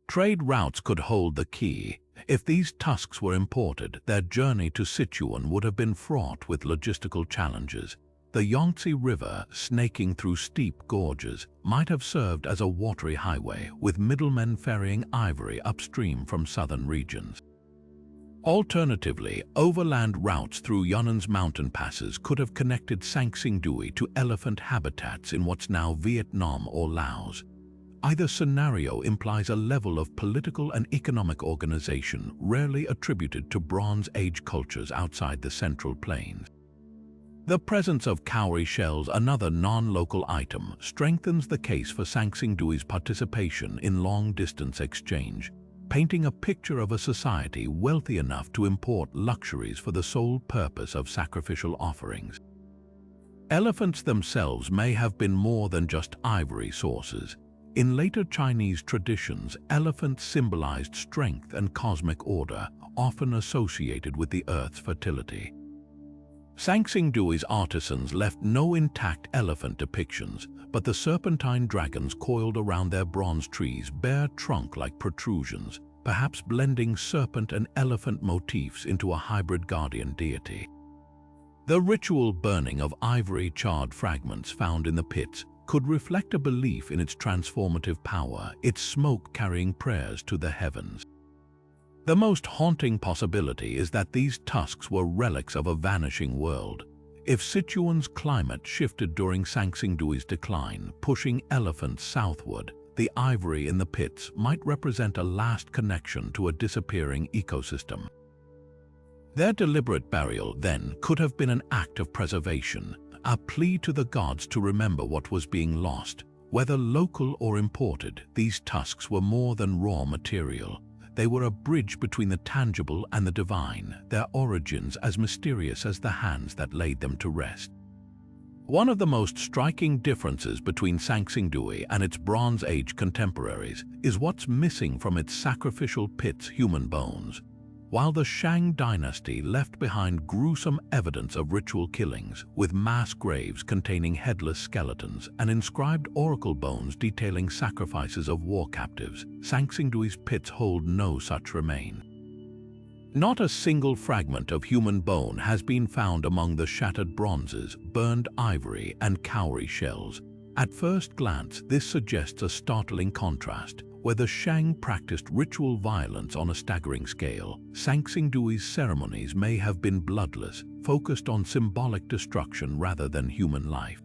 Trade routes could hold the key. If these tusks were imported, their journey to Sichuan would have been fraught with logistical challenges. The Yangtze River, snaking through steep gorges, might have served as a watery highway, with middlemen ferrying ivory upstream from southern regions. Alternatively, overland routes through Yunnan's mountain passes could have connected Sanxingdui to elephant habitats in what's now Vietnam or Laos. Either scenario implies a level of political and economic organization rarely attributed to Bronze Age cultures outside the Central Plains. The presence of cowrie shells, another non-local item, strengthens the case for Sanxingdui's participation in long-distance exchange, painting a picture of a society wealthy enough to import luxuries for the sole purpose of sacrificial offerings. Elephants themselves may have been more than just ivory sources. In later Chinese traditions, elephants symbolized strength and cosmic order, often associated with the earth's fertility. Sanxingdui's artisans left no intact elephant depictions, but the serpentine dragons coiled around their bronze trees bear trunk-like protrusions, perhaps blending serpent and elephant motifs into a hybrid guardian deity. The ritual burning of ivory charred fragments found in the pits could reflect a belief in its transformative power, its smoke carrying prayers to the heavens. The most haunting possibility is that these tusks were relics of a vanishing world. If Sichuan's climate shifted during Sanxingdui's decline, pushing elephants southward, the ivory in the pits might represent a last connection to a disappearing ecosystem. Their deliberate burial, then, could have been an act of preservation, a plea to the gods to remember what was being lost. Whether local or imported, these tusks were more than raw material. They were a bridge between the tangible and the divine, their origins as mysterious as the hands that laid them to rest. One of the most striking differences between Sanxingdui and its Bronze Age contemporaries is what's missing from its sacrificial pits: human bones. While the Shang dynasty left behind gruesome evidence of ritual killings, with mass graves containing headless skeletons and inscribed oracle bones detailing sacrifices of war captives, Sanxingdui's pits hold no such remain. Not a single fragment of human bone has been found among the shattered bronzes, burned ivory, and cowrie shells. At first glance, this suggests a startling contrast. Where the Shang practiced ritual violence on a staggering scale, Sanxingdui's ceremonies may have been bloodless, focused on symbolic destruction rather than human life.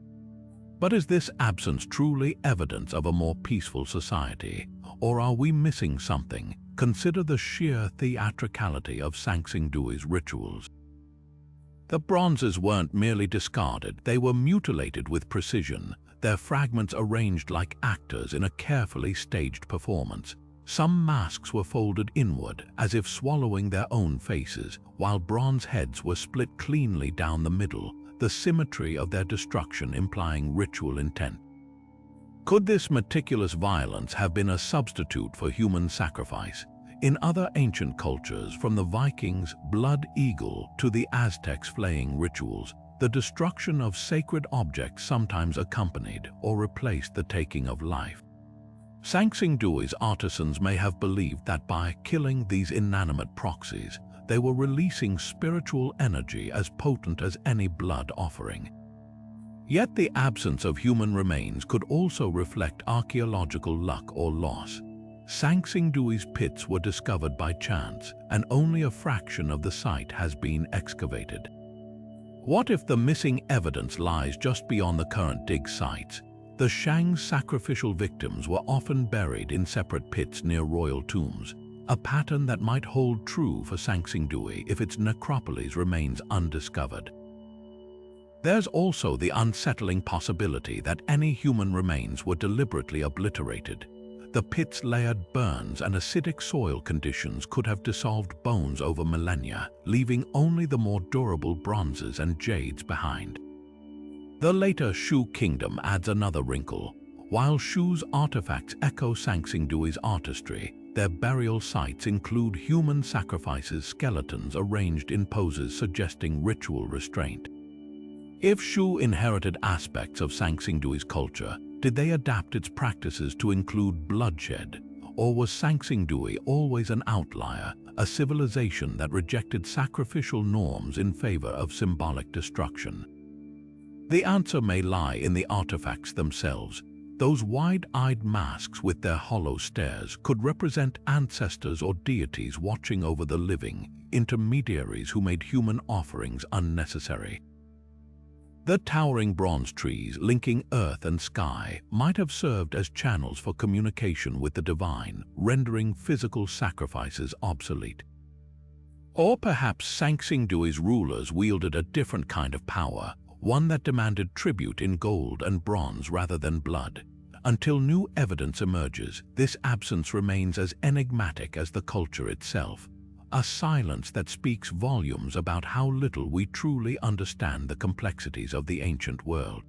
But is this absence truly evidence of a more peaceful society? Or are we missing something? Consider the sheer theatricality of Sanxingdui's rituals. The bronzes weren't merely discarded, they were mutilated with precision, their fragments arranged like actors in a carefully staged performance. Some masks were folded inward, as if swallowing their own faces, while bronze heads were split cleanly down the middle, the symmetry of their destruction implying ritual intent. Could this meticulous violence have been a substitute for human sacrifice? In other ancient cultures, from the Vikings' blood eagle to the Aztecs' flaying rituals, the destruction of sacred objects sometimes accompanied or replaced the taking of life. Sanxingdui's artisans may have believed that by killing these inanimate proxies, they were releasing spiritual energy as potent as any blood offering. Yet the absence of human remains could also reflect archaeological luck or loss. Sanxingdui's pits were discovered by chance, and only a fraction of the site has been excavated. What if the missing evidence lies just beyond the current dig sites? The Shang's sacrificial victims were often buried in separate pits near royal tombs, a pattern that might hold true for Sanxingdui if its necropolis remains undiscovered. There's also the unsettling possibility that any human remains were deliberately obliterated. The pit's layered burns and acidic soil conditions could have dissolved bones over millennia, leaving only the more durable bronzes and jades behind. The later Shu kingdom adds another wrinkle. While Shu's artifacts echo Sanxingdui's artistry, their burial sites include human sacrifices, skeletons arranged in poses suggesting ritual restraint. If Shu inherited aspects of Sanxingdui's culture, did they adapt its practices to include bloodshed? Or was Sanxingdui always an outlier, a civilization that rejected sacrificial norms in favor of symbolic destruction? The answer may lie in the artifacts themselves. Those wide-eyed masks with their hollow stares could represent ancestors or deities watching over the living, intermediaries who made human offerings unnecessary. The towering bronze trees linking earth and sky might have served as channels for communication with the divine, rendering physical sacrifices obsolete. Or perhaps Sanxingdui's rulers wielded a different kind of power, one that demanded tribute in gold and bronze rather than blood. Until new evidence emerges, this absence remains as enigmatic as the culture itself. a silence that speaks volumes about how little we truly understand the complexities of the ancient world.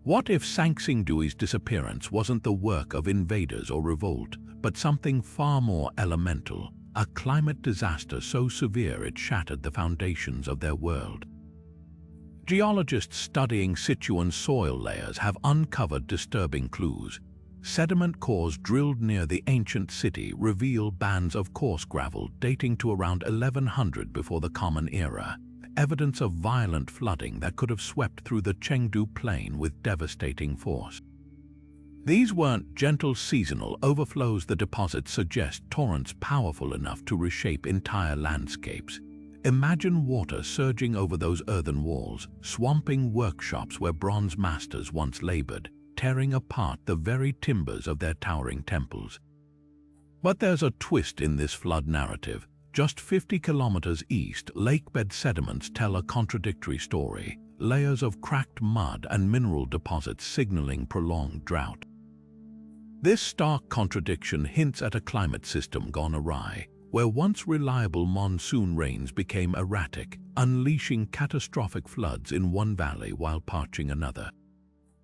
What if Sanxingdui's disappearance wasn't the work of invaders or revolt, but something far more elemental, a climate disaster so severe it shattered the foundations of their world? Geologists studying Sichuan soil layers have uncovered disturbing clues. Sediment cores drilled near the ancient city reveal bands of coarse gravel dating to around 1100 before the Common Era, evidence of violent flooding that could have swept through the Chengdu Plain with devastating force. These weren't gentle seasonal overflows. The deposits suggest torrents powerful enough to reshape entire landscapes. Imagine water surging over those earthen walls, swamping workshops where bronze masters once labored, tearing apart the very timbers of their towering temples. But there's a twist in this flood narrative. Just 50 kilometers east, lakebed sediments tell a contradictory story, layers of cracked mud and mineral deposits signaling prolonged drought. This stark contradiction hints at a climate system gone awry, where once reliable monsoon rains became erratic, unleashing catastrophic floods in one valley while parching another.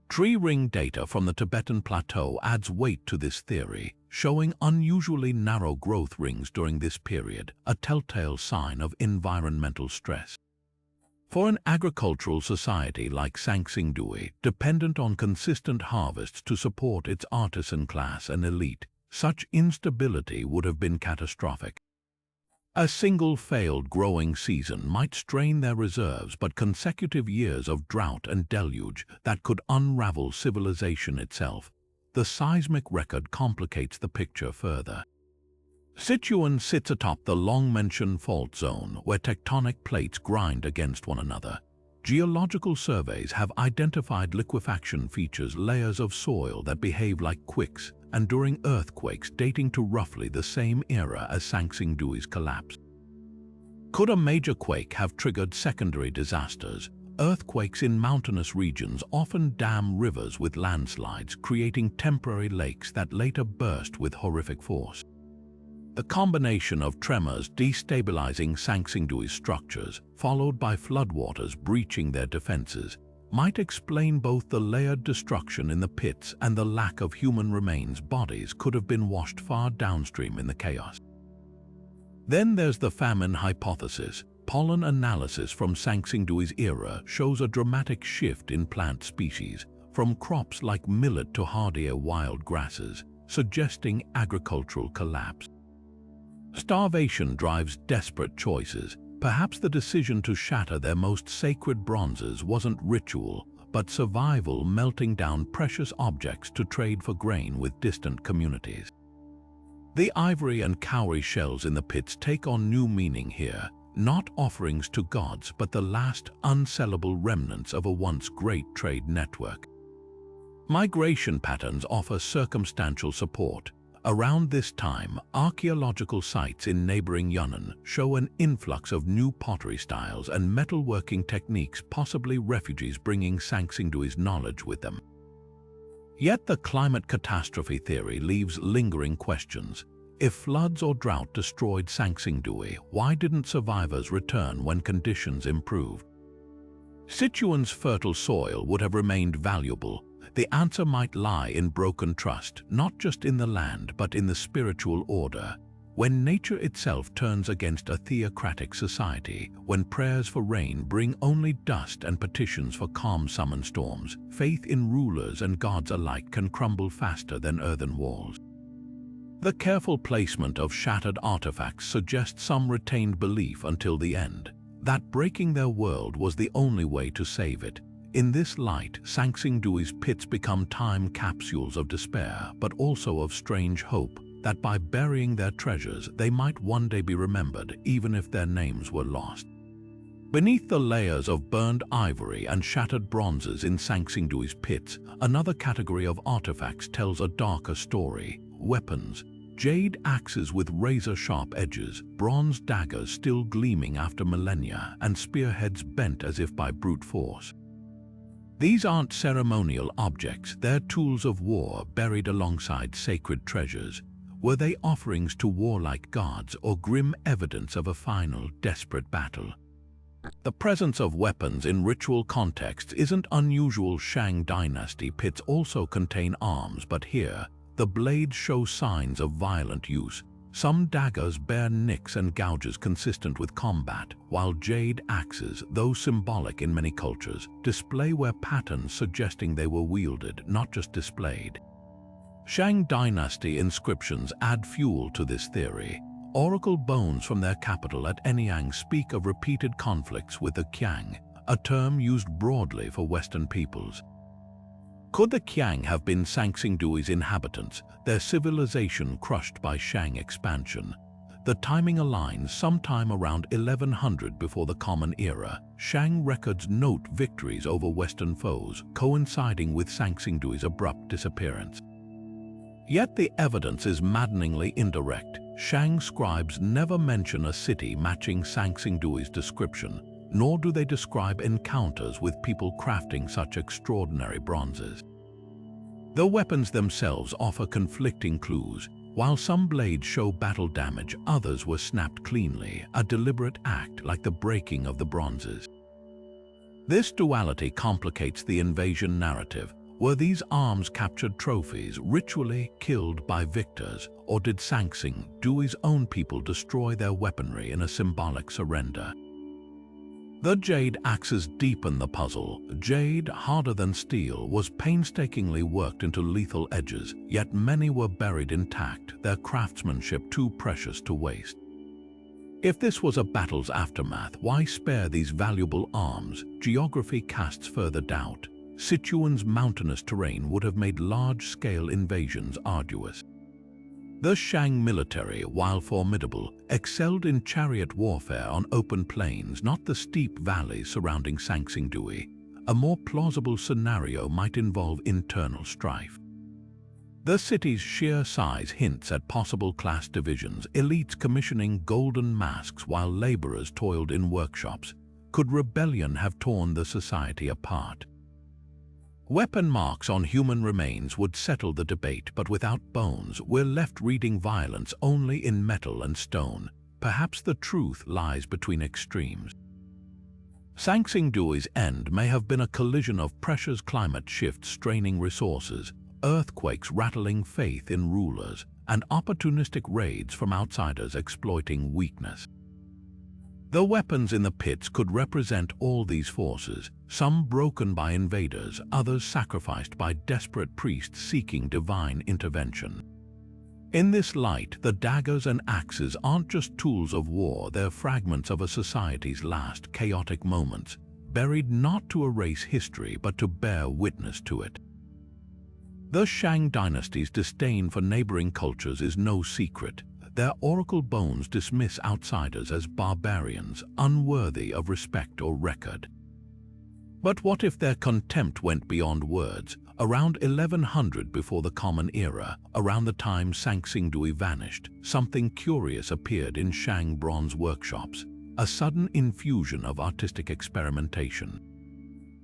Tree ring data from the Tibetan Plateau adds weight to this theory, showing unusually narrow growth rings during this period, a telltale sign of environmental stress. For an agricultural society like Sanxingdui, dependent on consistent harvests to support its artisan class and elite, such instability would have been catastrophic. A single failed growing season might strain their reserves, but consecutive years of drought and deluge that could unravel civilization itself. The seismic record complicates the picture further. Sichuan sits atop the long-mentioned fault zone where tectonic plates grind against one another. Geological surveys have identified liquefaction features, layers of soil that behave like quicks, and during earthquakes dating to roughly the same era as Sanxingdui's collapse. Could a major quake have triggered secondary disasters? Earthquakes in mountainous regions often dam rivers with landslides, creating temporary lakes that later burst with horrific force. The combination of tremors destabilizing Sanxingdui's structures, followed by floodwaters breaching their defenses, might explain both the layered destruction in the pits and the lack of human remains. Bodies could have been washed far downstream in the chaos. Then there's the famine hypothesis. Pollen analysis from Sanxingdui's era shows a dramatic shift in plant species, from crops like millet to hardier wild grasses, suggesting agricultural collapse. Starvation drives desperate choices. Perhaps the decision to shatter their most sacred bronzes wasn't ritual, but survival, melting down precious objects to trade for grain with distant communities. The ivory and cowrie shells in the pits take on new meaning here, not offerings to gods, but the last unsellable remnants of a once great trade network. Migration patterns offer circumstantial support. Around this time, archaeological sites in neighboring Yunnan show an influx of new pottery styles and metalworking techniques, possibly refugees bringing Sanxingdui's knowledge with them. Yet the climate catastrophe theory leaves lingering questions. If floods or drought destroyed Sanxingdui, why didn't survivors return when conditions improved? Sichuan's fertile soil would have remained valuable. The answer might lie in broken trust, not just in the land but in the spiritual order. When nature itself turns against a theocratic society, when prayers for rain bring only dust and petitions for calm summon storms, faith in rulers and gods alike can crumble faster than earthen walls. The careful placement of shattered artifacts suggests some retained belief until the end, that breaking their world was the only way to save it. In this light, Sanxingdui's pits become time capsules of despair, but also of strange hope, that by burying their treasures, they might one day be remembered, even if their names were lost. Beneath the layers of burned ivory and shattered bronzes in Sanxingdui's pits, another category of artifacts tells a darker story. Weapons. Jade axes with razor-sharp edges, bronze daggers still gleaming after millennia, and spearheads bent as if by brute force. These aren't ceremonial objects, they're tools of war buried alongside sacred treasures. Were they offerings to warlike gods or grim evidence of a final, desperate battle? The presence of weapons in ritual contexts isn't unusual. Shang dynasty pits also contain arms, but here, the blades show signs of violent use. Some daggers bear nicks and gouges consistent with combat, while jade axes, though symbolic in many cultures, display wear patterns suggesting they were wielded, not just displayed. Shang dynasty inscriptions add fuel to this theory. Oracle bones from their capital at Anyang speak of repeated conflicts with the Qiang, a term used broadly for Western peoples. Could the Qiang have been Sanxingdui's inhabitants, their civilization crushed by Shang expansion? The timing aligns sometime around 1100 before the Common Era. Shang records note victories over Western foes, coinciding with Sanxingdui's abrupt disappearance. Yet the evidence is maddeningly indirect. Shang scribes never mention a city matching Sanxingdui's description, nor do they describe encounters with people crafting such extraordinary bronzes. The weapons themselves offer conflicting clues. While some blades show battle damage, others were snapped cleanly, a deliberate act like the breaking of the bronzes. This duality complicates the invasion narrative. Were these arms captured trophies, ritually killed by victors, or did Sanxingdui's own people destroy their weaponry in a symbolic surrender? The jade axes deepen the puzzle. Jade, harder than steel, was painstakingly worked into lethal edges, yet many were buried intact, their craftsmanship too precious to waste. If this was a battle's aftermath, why spare these valuable arms? Geography casts further doubt. Sichuan's mountainous terrain would have made large-scale invasions arduous. The Shang military, while formidable, excelled in chariot warfare on open plains, not the steep valleys surrounding Sanxingdui. A more plausible scenario might involve internal strife. The city's sheer size hints at possible class divisions, elites commissioning golden masks while laborers toiled in workshops. Could rebellion have torn the society apart? Weapon marks on human remains would settle the debate, but without bones, we're left reading violence only in metal and stone. Perhaps the truth lies between extremes. Sanxingdui's end may have been a collision of pressures, climate shifts straining resources, earthquakes rattling faith in rulers, and opportunistic raids from outsiders exploiting weakness. The weapons in the pits could represent all these forces, some broken by invaders, others sacrificed by desperate priests seeking divine intervention. In this light, the daggers and axes aren't just tools of war, they're fragments of a society's last chaotic moments, buried not to erase history but to bear witness to it. The Shang dynasty's disdain for neighboring cultures is no secret. Their oracle bones dismiss outsiders as barbarians, unworthy of respect or record. But what if their contempt went beyond words? Around 1100 before the Common Era, around the time Sanxingdui vanished, something curious appeared in Shang bronze workshops, a sudden infusion of artistic experimentation.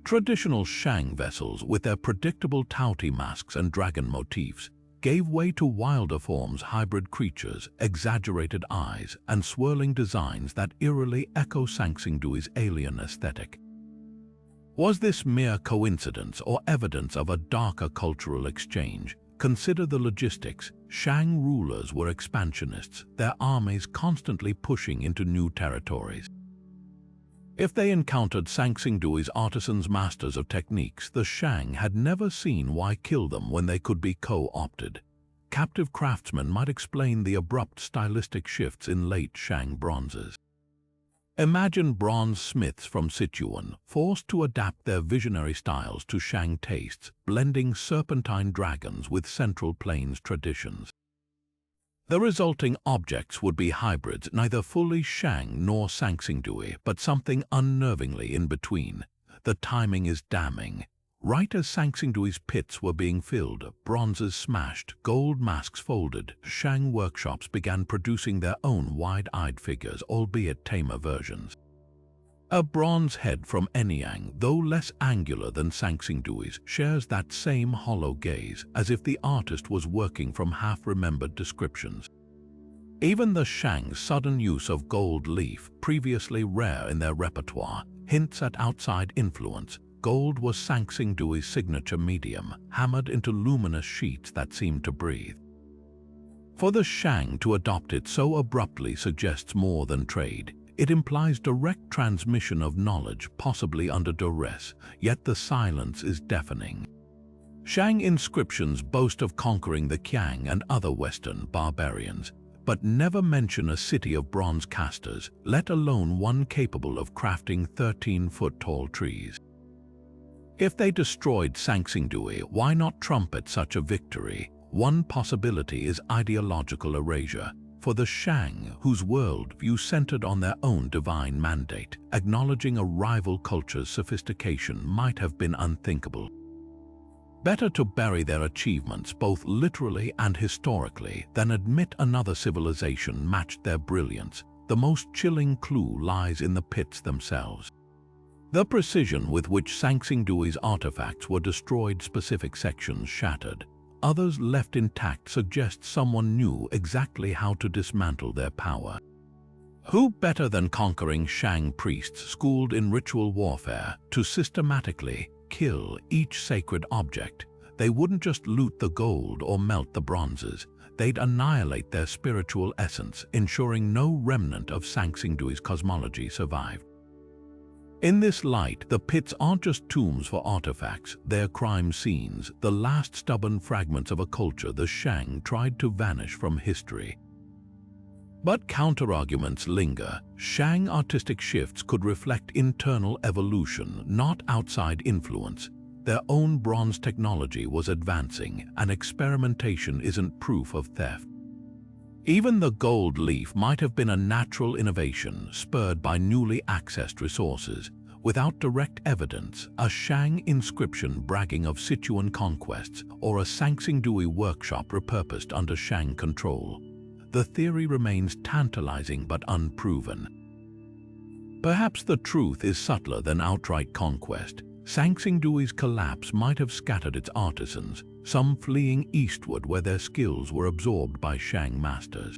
Traditional Shang vessels, with their predictable Taoti masks and dragon motifs, gave way to wilder forms, hybrid creatures, exaggerated eyes, and swirling designs that eerily echo Sanxingdui's alien aesthetic. Was this mere coincidence or evidence of a darker cultural exchange? Consider the logistics. Shang rulers were expansionists, their armies constantly pushing into new territories. If they encountered Sanxingdui's artisans, masters of techniques, the Shang had never seen why kill them when they could be co-opted. Captive craftsmen might explain the abrupt stylistic shifts in late Shang bronzes. Imagine bronze smiths from Sichuan, forced to adapt their visionary styles to Shang tastes, blending serpentine dragons with Central Plains traditions. The resulting objects would be hybrids, neither fully Shang nor Sanxingdui, but something unnervingly in between. The timing is damning. Right as Sanxingdui's pits were being filled, bronzes smashed, gold masks folded, Shang workshops began producing their own wide-eyed figures, albeit tamer versions. A bronze head from Anyang, though less angular than Sanxingdui's, shares that same hollow gaze, as if the artist was working from half-remembered descriptions. Even the Shang's sudden use of gold leaf, previously rare in their repertoire, hints at outside influence. Gold was Sanxingdui's signature medium, hammered into luminous sheets that seemed to breathe. For the Shang to adopt it so abruptly suggests more than trade. It implies direct transmission of knowledge, possibly under duress, yet the silence is deafening. Shang inscriptions boast of conquering the Qiang and other Western barbarians, but never mention a city of bronze casters, let alone one capable of crafting 13-foot-tall trees. If they destroyed Sanxingdui, why not trumpet such a victory? One possibility is ideological erasure. For the Shang, whose worldview centered on their own divine mandate, acknowledging a rival culture's sophistication might have been unthinkable. Better to bury their achievements both literally and historically than admit another civilization matched their brilliance. The most chilling clue lies in the pits themselves. The precision with which Sanxingdui's artifacts were destroyed, specific sections shattered, others left intact, suggests someone knew exactly how to dismantle their power. Who better than conquering Shang priests schooled in ritual warfare to systematically kill each sacred object? They wouldn't just loot the gold or melt the bronzes, they'd annihilate their spiritual essence, ensuring no remnant of Sanxingdui's cosmology survived. In this light, the pits aren't just tombs for artifacts, they're crime scenes, the last stubborn fragments of a culture the Shang tried to vanish from history. But counterarguments linger. Shang artistic shifts could reflect internal evolution, not outside influence. Their own bronze technology was advancing, and experimentation isn't proof of theft. Even the gold leaf might have been a natural innovation spurred by newly accessed resources. Without direct evidence, a Shang inscription bragging of Sichuan conquests or a Sanxingdui workshop repurposed under Shang control. The theory remains tantalizing but unproven. Perhaps the truth is subtler than outright conquest. Sanxingdui's collapse might have scattered its artisans, some fleeing eastward where their skills were absorbed by Shang masters.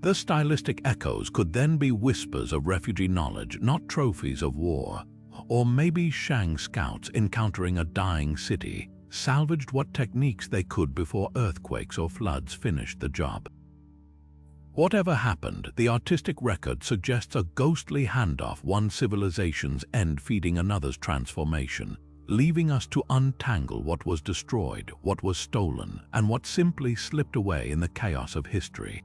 The stylistic echoes could then be whispers of refugee knowledge, not trophies of war. Or maybe Shang scouts encountering a dying city salvaged what techniques they could before earthquakes or floods finished the job. Whatever happened, the artistic record suggests a ghostly handoff, one civilization's end feeding another's transformation, leaving us to untangle what was destroyed, what was stolen, and what simply slipped away in the chaos of history.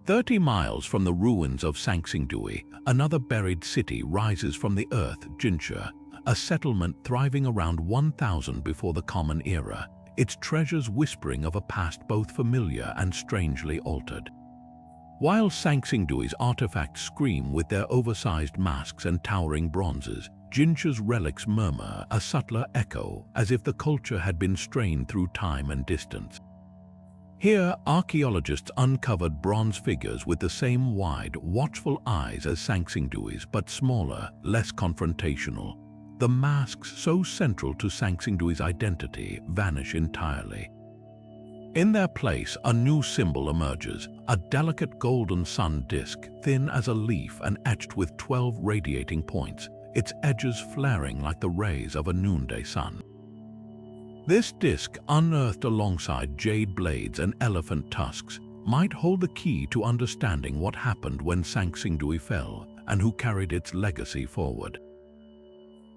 30 miles from the ruins of Sanxingdui, another buried city rises from the earth, Jinsha, a settlement thriving around 1000 before the Common Era, its treasures whispering of a past both familiar and strangely altered. While Sanxingdui's artifacts scream with their oversized masks and towering bronzes, Jinsha's relics murmur, a subtler echo, as if the culture had been strained through time and distance. Here, archaeologists uncovered bronze figures with the same wide, watchful eyes as Sanxingdui's, but smaller, less confrontational. The masks, so central to Sanxingdui's identity, vanish entirely. In their place, a new symbol emerges, a delicate golden sun disk, thin as a leaf and etched with 12 radiating points, its edges flaring like the rays of a noonday sun. This disk, unearthed alongside jade blades and elephant tusks, might hold the key to understanding what happened when Sanxingdui fell and who carried its legacy forward.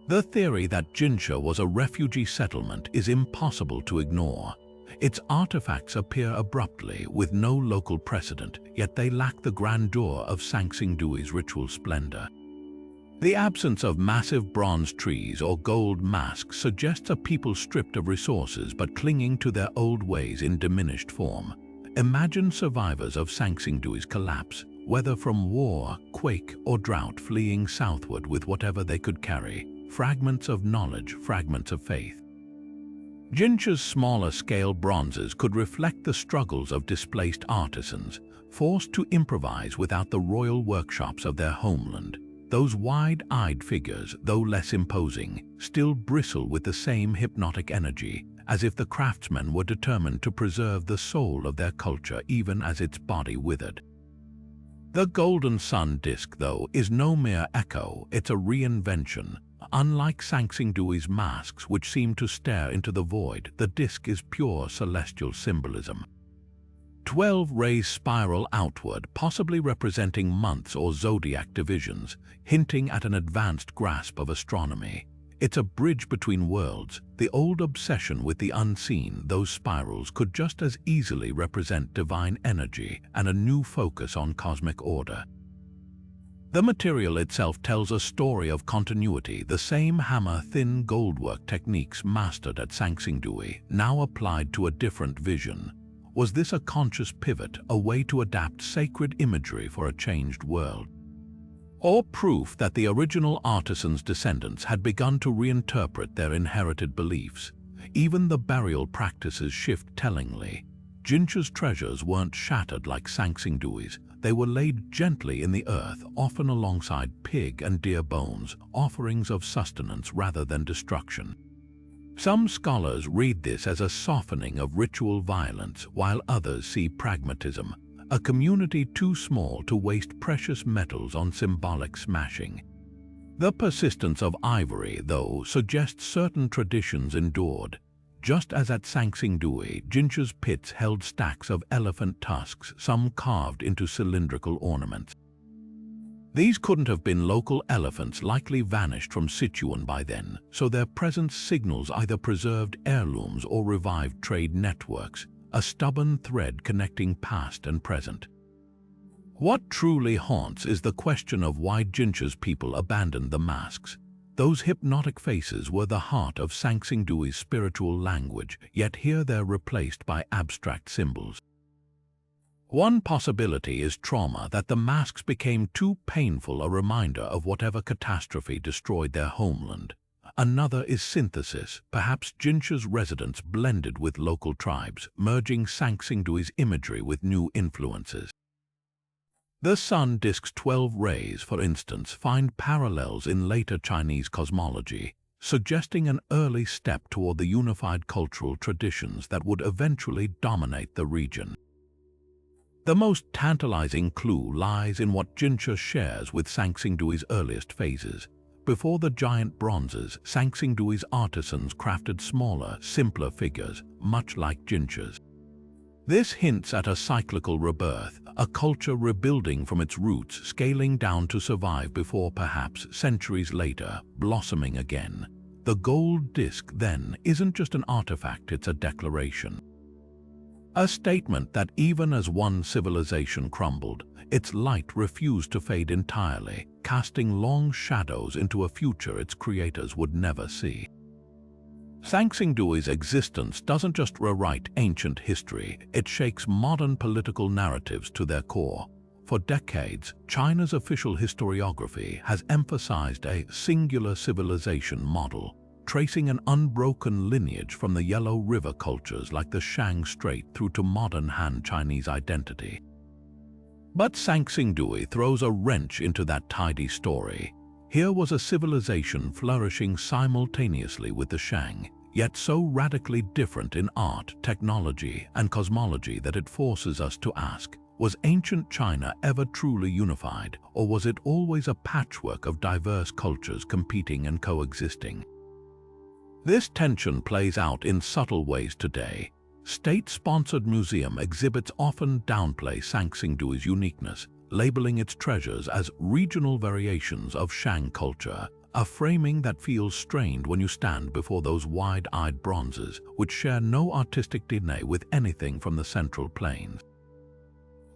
The theory that Jinsha was a refugee settlement is impossible to ignore. Its artifacts appear abruptly with no local precedent, yet they lack the grandeur of Sanxingdui's ritual splendor. The absence of massive bronze trees or gold masks suggests a people stripped of resources but clinging to their old ways in diminished form. Imagine survivors of Sanxingdui's collapse, whether from war, quake, or drought, fleeing southward with whatever they could carry, fragments of knowledge, fragments of faith. Jinsha's smaller-scale bronzes could reflect the struggles of displaced artisans, forced to improvise without the royal workshops of their homeland. Those wide-eyed figures, though less imposing, still bristle with the same hypnotic energy, as if the craftsmen were determined to preserve the soul of their culture even as its body withered. The golden sun disk, though, is no mere echo, it's a reinvention. Unlike Sanxingdui's masks, which seem to stare into the void, the disk is pure celestial symbolism. 12 rays spiral outward, possibly representing months or zodiac divisions, hinting at an advanced grasp of astronomy. It's a bridge between worlds, the old obsession with the unseen. Those spirals could just as easily represent divine energy and a new focus on cosmic order. The material itself tells a story of continuity. The same hammer-thin goldwork techniques mastered at Sanxingdui, now applied to a different vision. Was this a conscious pivot, a way to adapt sacred imagery for a changed world? Or proof that the original artisans' descendants had begun to reinterpret their inherited beliefs? Even the burial practices shift tellingly. Jinchu's treasures weren't shattered like Sanxingdui's. They were laid gently in the earth, often alongside pig and deer bones, offerings of sustenance rather than destruction. Some scholars read this as a softening of ritual violence, while others see pragmatism, a community too small to waste precious metals on symbolic smashing. The persistence of ivory, though, suggests certain traditions endured. Just as at Sanxingdui, Jinchu's pits held stacks of elephant tusks, some carved into cylindrical ornaments. These couldn't have been local elephants, likely vanished from Sichuan by then, so their presence signals either preserved heirlooms or revived trade networks, a stubborn thread connecting past and present. What truly haunts is the question of why Jinchu's people abandoned the masks. Those hypnotic faces were the heart of Sanxingdui's spiritual language, yet here they're replaced by abstract symbols. One possibility is trauma, that the masks became too painful a reminder of whatever catastrophe destroyed their homeland. Another is synthesis. Perhaps Jinchu's residents blended with local tribes, merging Sanxingdui's imagery with new influences. The sun disk's 12 rays, for instance, find parallels in later Chinese cosmology, suggesting an early step toward the unified cultural traditions that would eventually dominate the region. The most tantalizing clue lies in what Jinchu shares with Sanxingdui's earliest phases. Before the giant bronzes, Sanxingdui's artisans crafted smaller, simpler figures, much like Jinchu's. This hints at a cyclical rebirth, a culture rebuilding from its roots, scaling down to survive before, perhaps centuries later, blossoming again. The gold disc, then, isn't just an artifact, it's a declaration. A statement that even as one civilization crumbled, its light refused to fade entirely, casting long shadows into a future its creators would never see. Sanxingdui's existence doesn't just rewrite ancient history, it shakes modern political narratives to their core. For decades, China's official historiography has emphasized a singular civilization model, tracing an unbroken lineage from the Yellow River cultures like the Shang Strait through to modern Han Chinese identity. But Sanxingdui throws a wrench into that tidy story. Here was a civilization flourishing simultaneously with the Shang, yet so radically different in art, technology, and cosmology that it forces us to ask, was ancient China ever truly unified, or was it always a patchwork of diverse cultures competing and coexisting? This tension plays out in subtle ways today. State-sponsored museum exhibits often downplay Sanxingdui's uniqueness, labeling its treasures as regional variations of Shang culture, a framing that feels strained when you stand before those wide-eyed bronzes, which share no artistic DNA with anything from the Central Plains.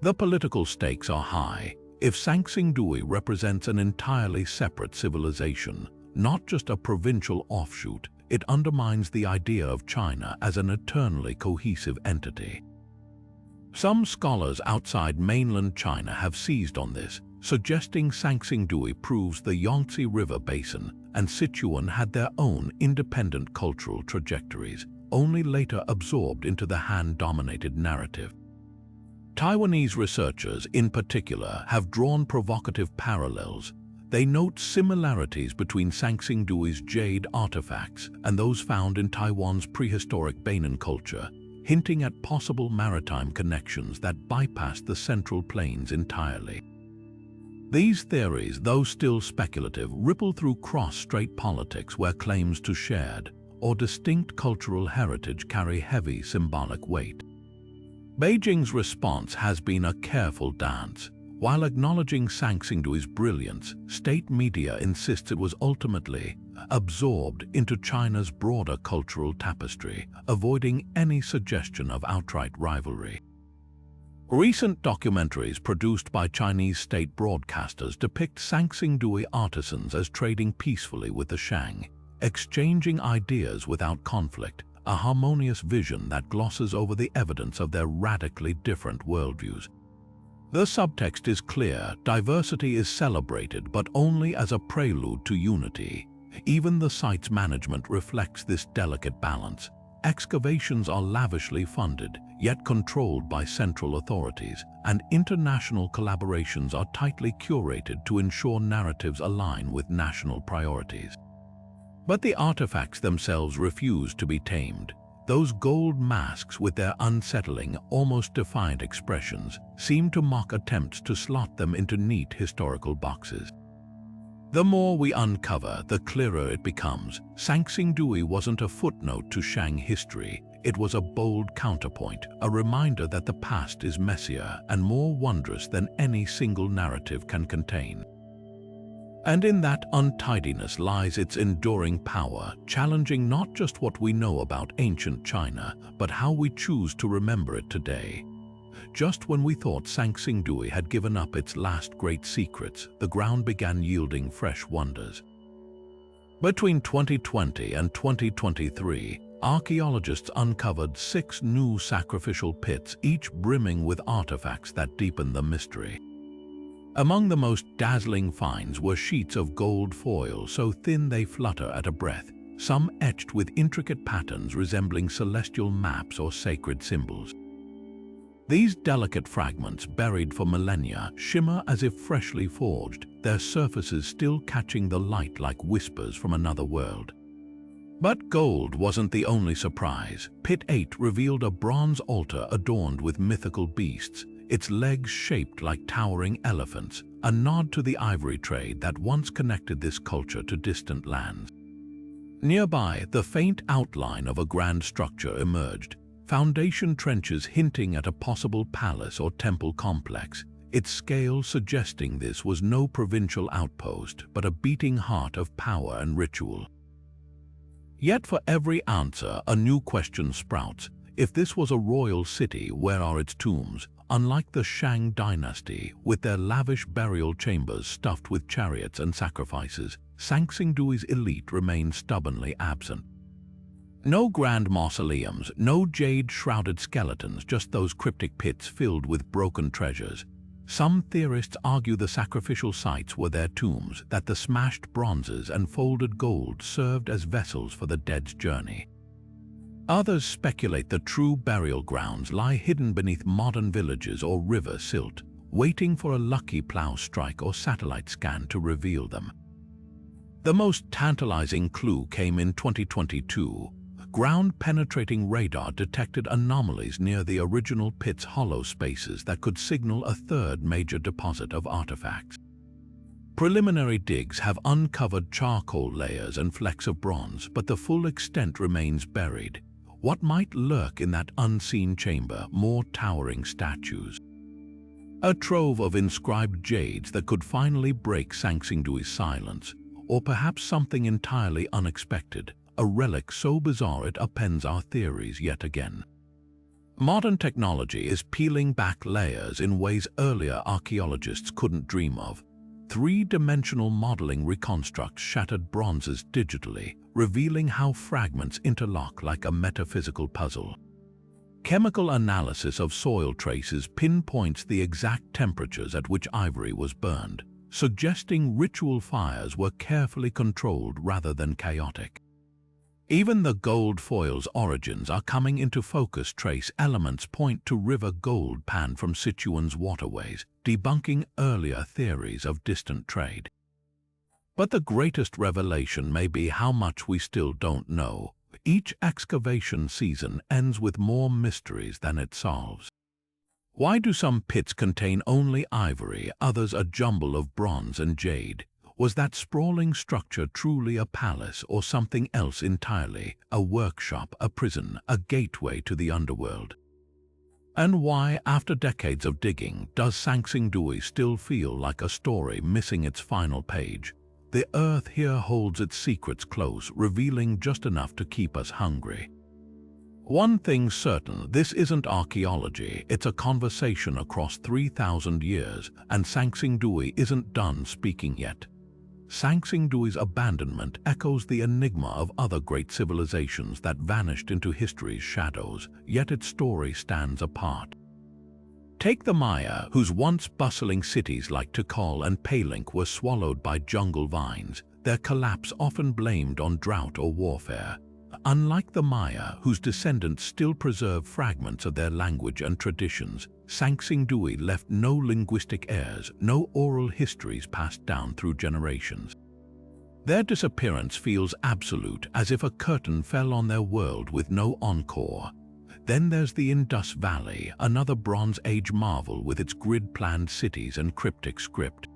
The political stakes are high. If Sanxingdui represents an entirely separate civilization, not just a provincial offshoot, it undermines the idea of China as an eternally cohesive entity. Some scholars outside mainland China have seized on this, suggesting Sanxingdui proves the Yangtze River basin and Sichuan had their own independent cultural trajectories, only later absorbed into the Han-dominated narrative. Taiwanese researchers, in particular, have drawn provocative parallels. They note similarities between Sanxingdui's jade artifacts and those found in Taiwan's prehistoric Bainan culture, hinting at possible maritime connections that bypass the Central Plains entirely. These theories, though still speculative, ripple through cross-strait politics where claims to shared or distinct cultural heritage carry heavy symbolic weight. Beijing's response has been a careful dance. While acknowledging Sanxingdui's brilliance, state media insists it was ultimately absorbed into China's broader cultural tapestry, avoiding any suggestion of outright rivalry. Recent documentaries produced by Chinese state broadcasters depict Sanxingdui artisans as trading peacefully with the Shang, exchanging ideas without conflict, a harmonious vision that glosses over the evidence of their radically different worldviews. The subtext is clear: diversity is celebrated, but only as a prelude to unity. Even the site's management reflects this delicate balance. Excavations are lavishly funded, yet controlled by central authorities, and international collaborations are tightly curated to ensure narratives align with national priorities. But the artifacts themselves refuse to be tamed. Those gold masks with their unsettling, almost defiant expressions seem to mock attempts to slot them into neat historical boxes. The more we uncover, the clearer it becomes. Sanxingdui wasn't a footnote to Shang history. It was a bold counterpoint, a reminder that the past is messier and more wondrous than any single narrative can contain. And in that untidiness lies its enduring power, challenging not just what we know about ancient China, but how we choose to remember it today. Just when we thought Sanxingdui had given up its last great secrets, the ground began yielding fresh wonders. Between 2020 and 2023, archaeologists uncovered 6 new sacrificial pits, each brimming with artifacts that deepen the mystery. Among the most dazzling finds were sheets of gold foil so thin they flutter at a breath, some etched with intricate patterns resembling celestial maps or sacred symbols. These delicate fragments, buried for millennia, shimmer as if freshly forged, their surfaces still catching the light like whispers from another world. But gold wasn't the only surprise. Pit 8 revealed a bronze altar adorned with mythical beasts, its legs shaped like towering elephants, a nod to the ivory trade that once connected this culture to distant lands. Nearby, the faint outline of a grand structure emerged, foundation trenches hinting at a possible palace or temple complex, its scale suggesting this was no provincial outpost, but a beating heart of power and ritual. Yet for every answer, a new question sprouts. If this was a royal city, where are its tombs? Unlike the Shang dynasty, with their lavish burial chambers stuffed with chariots and sacrifices, Sanxingdui's elite remained stubbornly absent. No grand mausoleums, no jade-shrouded skeletons, just those cryptic pits filled with broken treasures. Some theorists argue the sacrificial sites were their tombs, that the smashed bronzes and folded gold served as vessels for the dead's journey. Others speculate the true burial grounds lie hidden beneath modern villages or river silt, waiting for a lucky plow strike or satellite scan to reveal them. The most tantalizing clue came in 2022. Ground-penetrating radar detected anomalies near the original pit's hollow spaces that could signal a third major deposit of artifacts. Preliminary digs have uncovered charcoal layers and flecks of bronze, but the full extent remains buried. What might lurk in that unseen chamber? More towering statues. A trove of inscribed jades that could finally break Sanxingdui's silence, or perhaps something entirely unexpected, a relic so bizarre it upends our theories yet again. Modern technology is peeling back layers in ways earlier archaeologists couldn't dream of. 3-dimensional modeling reconstructs shattered bronzes digitally, revealing how fragments interlock like a metaphysical puzzle. Chemical analysis of soil traces pinpoints the exact temperatures at which ivory was burned, suggesting ritual fires were carefully controlled rather than chaotic. Even the gold foil's origins are coming into focus. Trace elements point to river gold panned from Sichuan's waterways, debunking earlier theories of distant trade. But the greatest revelation may be how much we still don't know. Each excavation season ends with more mysteries than it solves. Why do some pits contain only ivory, others a jumble of bronze and jade? Was that sprawling structure truly a palace or something else entirely? A workshop, a prison, a gateway to the underworld? And why, after decades of digging, does Sanxingdui still feel like a story missing its final page? The earth here holds its secrets close, revealing just enough to keep us hungry. One thing's certain, this isn't archaeology, it's a conversation across 3,000 years, and Sanxingdui isn't done speaking yet. Sanxingdui's abandonment echoes the enigma of other great civilizations that vanished into history's shadows, yet its story stands apart. Take the Maya, whose once bustling cities like Tikal and Palenque were swallowed by jungle vines, their collapse often blamed on drought or warfare. Unlike the Maya, whose descendants still preserve fragments of their language and traditions, Sanxingdui left no linguistic heirs, no oral histories passed down through generations. Their disappearance feels absolute, as if a curtain fell on their world with no encore. Then there's the Indus Valley, another Bronze Age marvel with its grid-planned cities and cryptic script.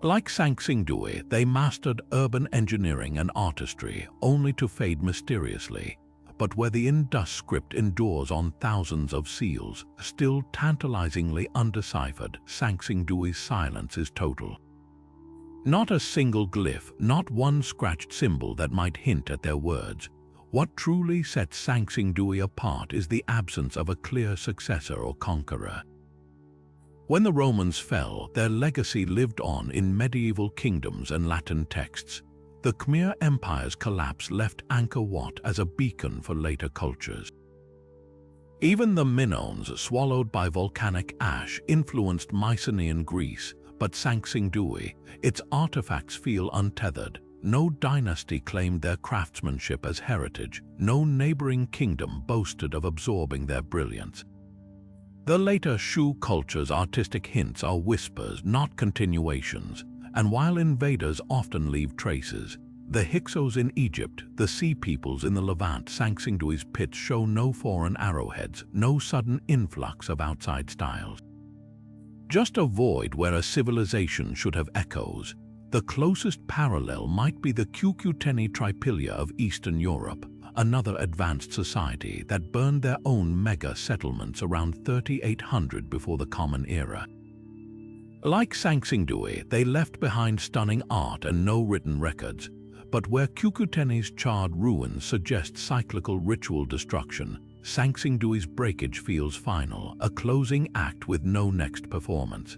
Like Sanxingdui, they mastered urban engineering and artistry, only to fade mysteriously. But where the Indus script endures on thousands of seals, still tantalizingly undeciphered, Sanxingdui's silence is total. Not a single glyph, not one scratched symbol that might hint at their words. What truly sets Sanxingdui apart is the absence of a clear successor or conqueror. When the Romans fell, their legacy lived on in medieval kingdoms and Latin texts. The Khmer Empire's collapse left Angkor Wat as a beacon for later cultures. Even the Minoans, swallowed by volcanic ash, influenced Mycenaean Greece, but Sanxingdui, its artifacts feel untethered. No dynasty claimed their craftsmanship as heritage, no neighboring kingdom boasted of absorbing their brilliance. The later Shu culture's artistic hints are whispers, not continuations, and while invaders often leave traces, the Hyksos in Egypt, the Sea Peoples in the Levant, Sanxingdui's pits show no foreign arrowheads, no sudden influx of outside styles. Just a void where a civilization should have echoes. The closest parallel might be the Cucuteni Tripilia of Eastern Europe, another advanced society that burned their own mega-settlements around 3800 before the Common Era. Like Sanxingdui, they left behind stunning art and no written records, but where Cucuteni's charred ruins suggest cyclical ritual destruction, Sanxingdui's breakage feels final, a closing act with no next performance.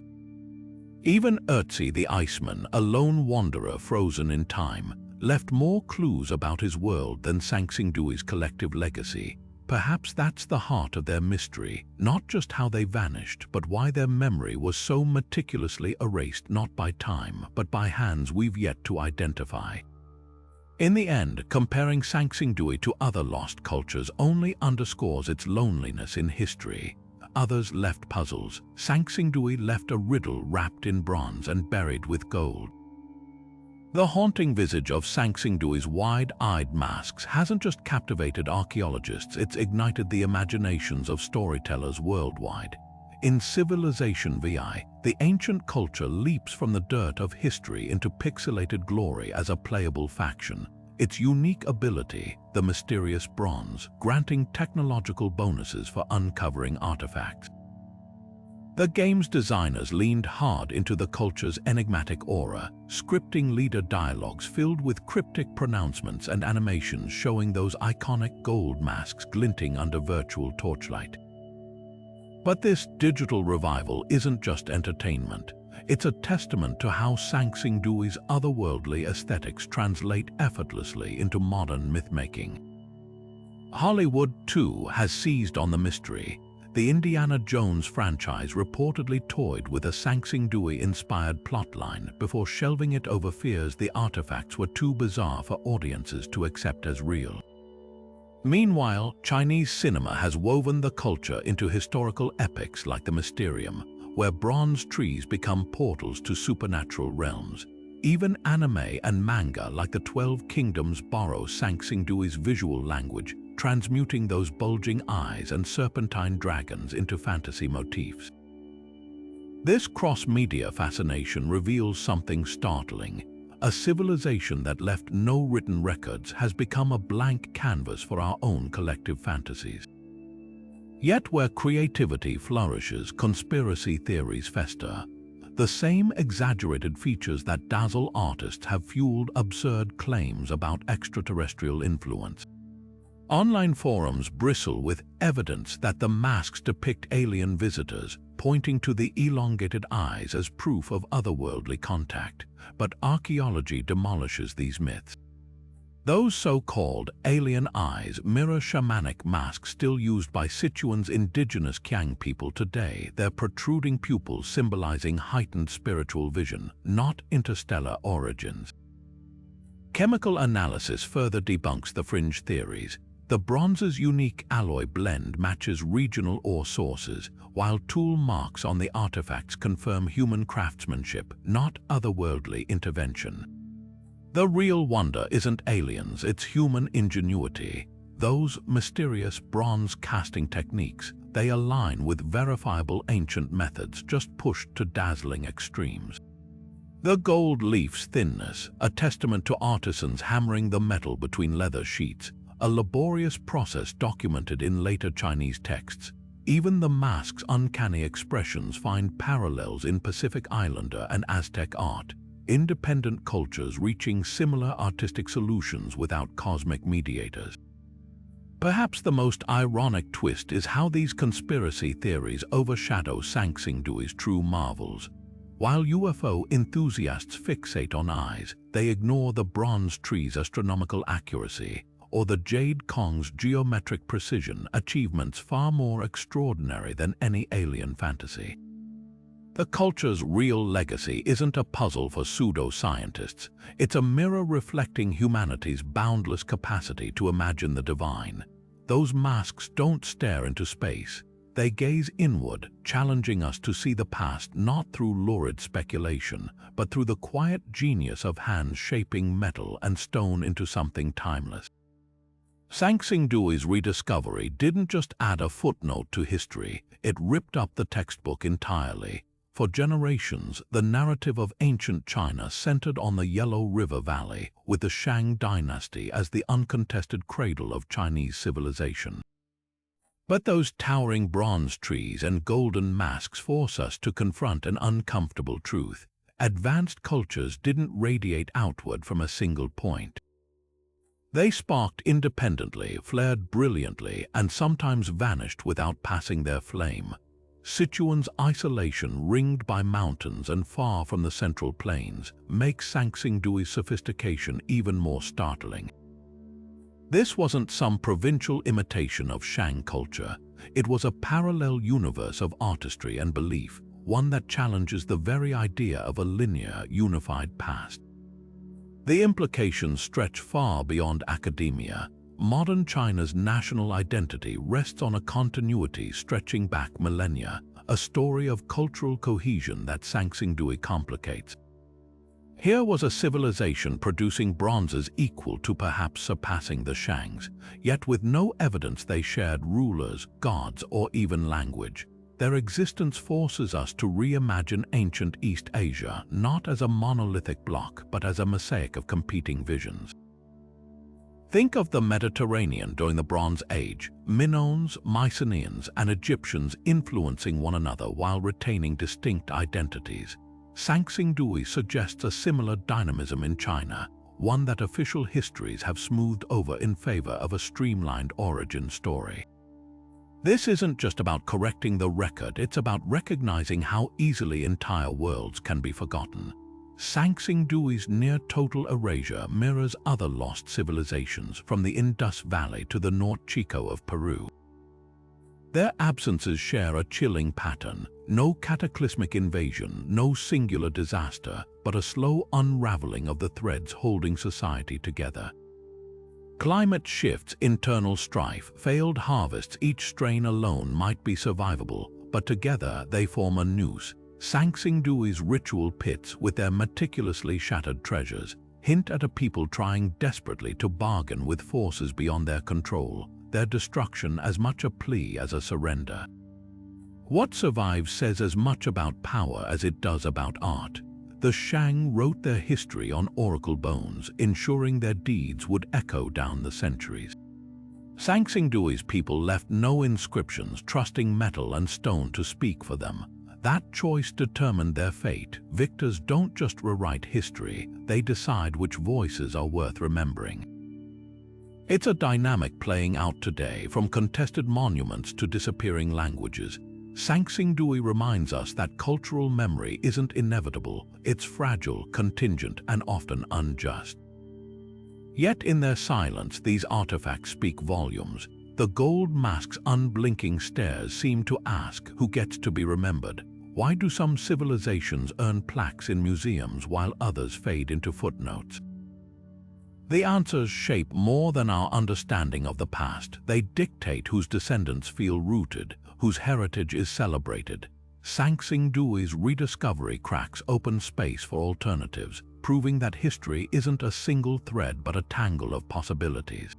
Even Ötzi the Iceman, a lone wanderer frozen in time, left more clues about his world than Sanxingdui's collective legacy. Perhaps that's the heart of their mystery, not just how they vanished, but why their memory was so meticulously erased not by time, but by hands we've yet to identify. In the end, comparing Sanxingdui to other lost cultures only underscores its loneliness in history. Others left puzzles. Sanxingdui left a riddle wrapped in bronze and buried with gold. The haunting visage of Sanxingdui's wide-eyed masks hasn't just captivated archaeologists, it's ignited the imaginations of storytellers worldwide. In Civilization VI, the ancient culture leaps from the dirt of history into pixelated glory as a playable faction. Its unique ability, the mysterious bronze, granting technological bonuses for uncovering artifacts. The game's designers leaned hard into the culture's enigmatic aura, scripting leader dialogues filled with cryptic pronouncements and animations showing those iconic gold masks glinting under virtual torchlight. But this digital revival isn't just entertainment. It's a testament to how Sanxingdui's otherworldly aesthetics translate effortlessly into modern myth-making. Hollywood, too, has seized on the mystery. The Indiana Jones franchise reportedly toyed with a Sanxingdui-inspired plotline before shelving it over fears the artifacts were too bizarre for audiences to accept as real. Meanwhile, Chinese cinema has woven the culture into historical epics like the Mysterium, where bronze trees become portals to supernatural realms. Even anime and manga like the 12 Kingdoms borrow Sanxingdui's visual language, transmuting those bulging eyes and serpentine dragons into fantasy motifs. This cross-media fascination reveals something startling. A civilization that left no written records has become a blank canvas for our own collective fantasies. Yet where creativity flourishes, conspiracy theories fester. The same exaggerated features that dazzle artists have fueled absurd claims about extraterrestrial influence. Online forums bristle with evidence that the masks depict alien visitors, pointing to the elongated eyes as proof of otherworldly contact. But archaeology demolishes these myths. Those so-called alien eyes mirror shamanic masks still used by Sichuan's indigenous Qiang people today, their protruding pupils symbolizing heightened spiritual vision, not interstellar origins. Chemical analysis further debunks the fringe theories. The bronze's unique alloy blend matches regional ore sources, while tool marks on the artifacts confirm human craftsmanship, not otherworldly intervention. The real wonder isn't aliens, it's human ingenuity. Those mysterious bronze casting techniques, they align with verifiable ancient methods just pushed to dazzling extremes. The gold leaf's thinness, a testament to artisans hammering the metal between leather sheets, a laborious process documented in later Chinese texts. Even the mask's uncanny expressions find parallels in Pacific Islander and Aztec art, independent cultures reaching similar artistic solutions without cosmic mediators. Perhaps the most ironic twist is how these conspiracy theories overshadow Sanxingdui's true marvels. While UFO enthusiasts fixate on eyes, they ignore the bronze tree's astronomical accuracy, or the jade Kong's geometric precision, achievements far more extraordinary than any alien fantasy. The culture's real legacy isn't a puzzle for pseudo-scientists. It's a mirror reflecting humanity's boundless capacity to imagine the divine. Those masks don't stare into space. They gaze inward, challenging us to see the past not through lurid speculation, but through the quiet genius of hands shaping metal and stone into something timeless. Sanxingdui's rediscovery didn't just add a footnote to history, it ripped up the textbook entirely. For generations, the narrative of ancient China centered on the Yellow River Valley, with the Shang dynasty as the uncontested cradle of Chinese civilization. But those towering bronze trees and golden masks force us to confront an uncomfortable truth. Advanced cultures didn't radiate outward from a single point. They sparked independently, flared brilliantly, and sometimes vanished without passing their flame. Sichuan's isolation, ringed by mountains and far from the central plains, makes Sanxingdui's sophistication even more startling. This wasn't some provincial imitation of Shang culture. It was a parallel universe of artistry and belief, one that challenges the very idea of a linear, unified past. The implications stretch far beyond academia. Modern China's national identity rests on a continuity stretching back millennia, a story of cultural cohesion that Sanxingdui complicates. Here was a civilization producing bronzes equal to perhaps surpassing the Shangs, yet with no evidence they shared rulers, gods, or even language. Their existence forces us to reimagine ancient East Asia not as a monolithic block but as a mosaic of competing visions. Think of the Mediterranean during the Bronze Age, Minoans, Mycenaeans, and Egyptians influencing one another while retaining distinct identities. Sanxingdui suggests a similar dynamism in China, one that official histories have smoothed over in favor of a streamlined origin story. This isn't just about correcting the record, it's about recognizing how easily entire worlds can be forgotten. Sanxingdui's near-total erasure mirrors other lost civilizations from the Indus Valley to the Norte Chico of Peru. Their absences share a chilling pattern: no cataclysmic invasion, no singular disaster, but a slow unraveling of the threads holding society together. Climate shifts, internal strife, failed harvests, each strain alone might be survivable, but together they form a noose. Sanxingdui's ritual pits with their meticulously shattered treasures hint at a people trying desperately to bargain with forces beyond their control, their destruction as much a plea as a surrender. What survives says as much about power as it does about art. The Shang wrote their history on oracle bones, ensuring their deeds would echo down the centuries. Sanxingdui's people left no inscriptions, trusting metal and stone to speak for them. That choice determined their fate. Victors don't just rewrite history, they decide which voices are worth remembering. It's a dynamic playing out today, from contested monuments to disappearing languages. Sanxingdui reminds us that cultural memory isn't inevitable, it's fragile, contingent, and often unjust. Yet in their silence, these artifacts speak volumes. The gold mask's unblinking stares seem to ask, who gets to be remembered? Why do some civilizations earn plaques in museums while others fade into footnotes? The answers shape more than our understanding of the past. They dictate whose descendants feel rooted, whose heritage is celebrated. Sanxingdui's rediscovery cracks open space for alternatives, proving that history isn't a single thread but a tangle of possibilities.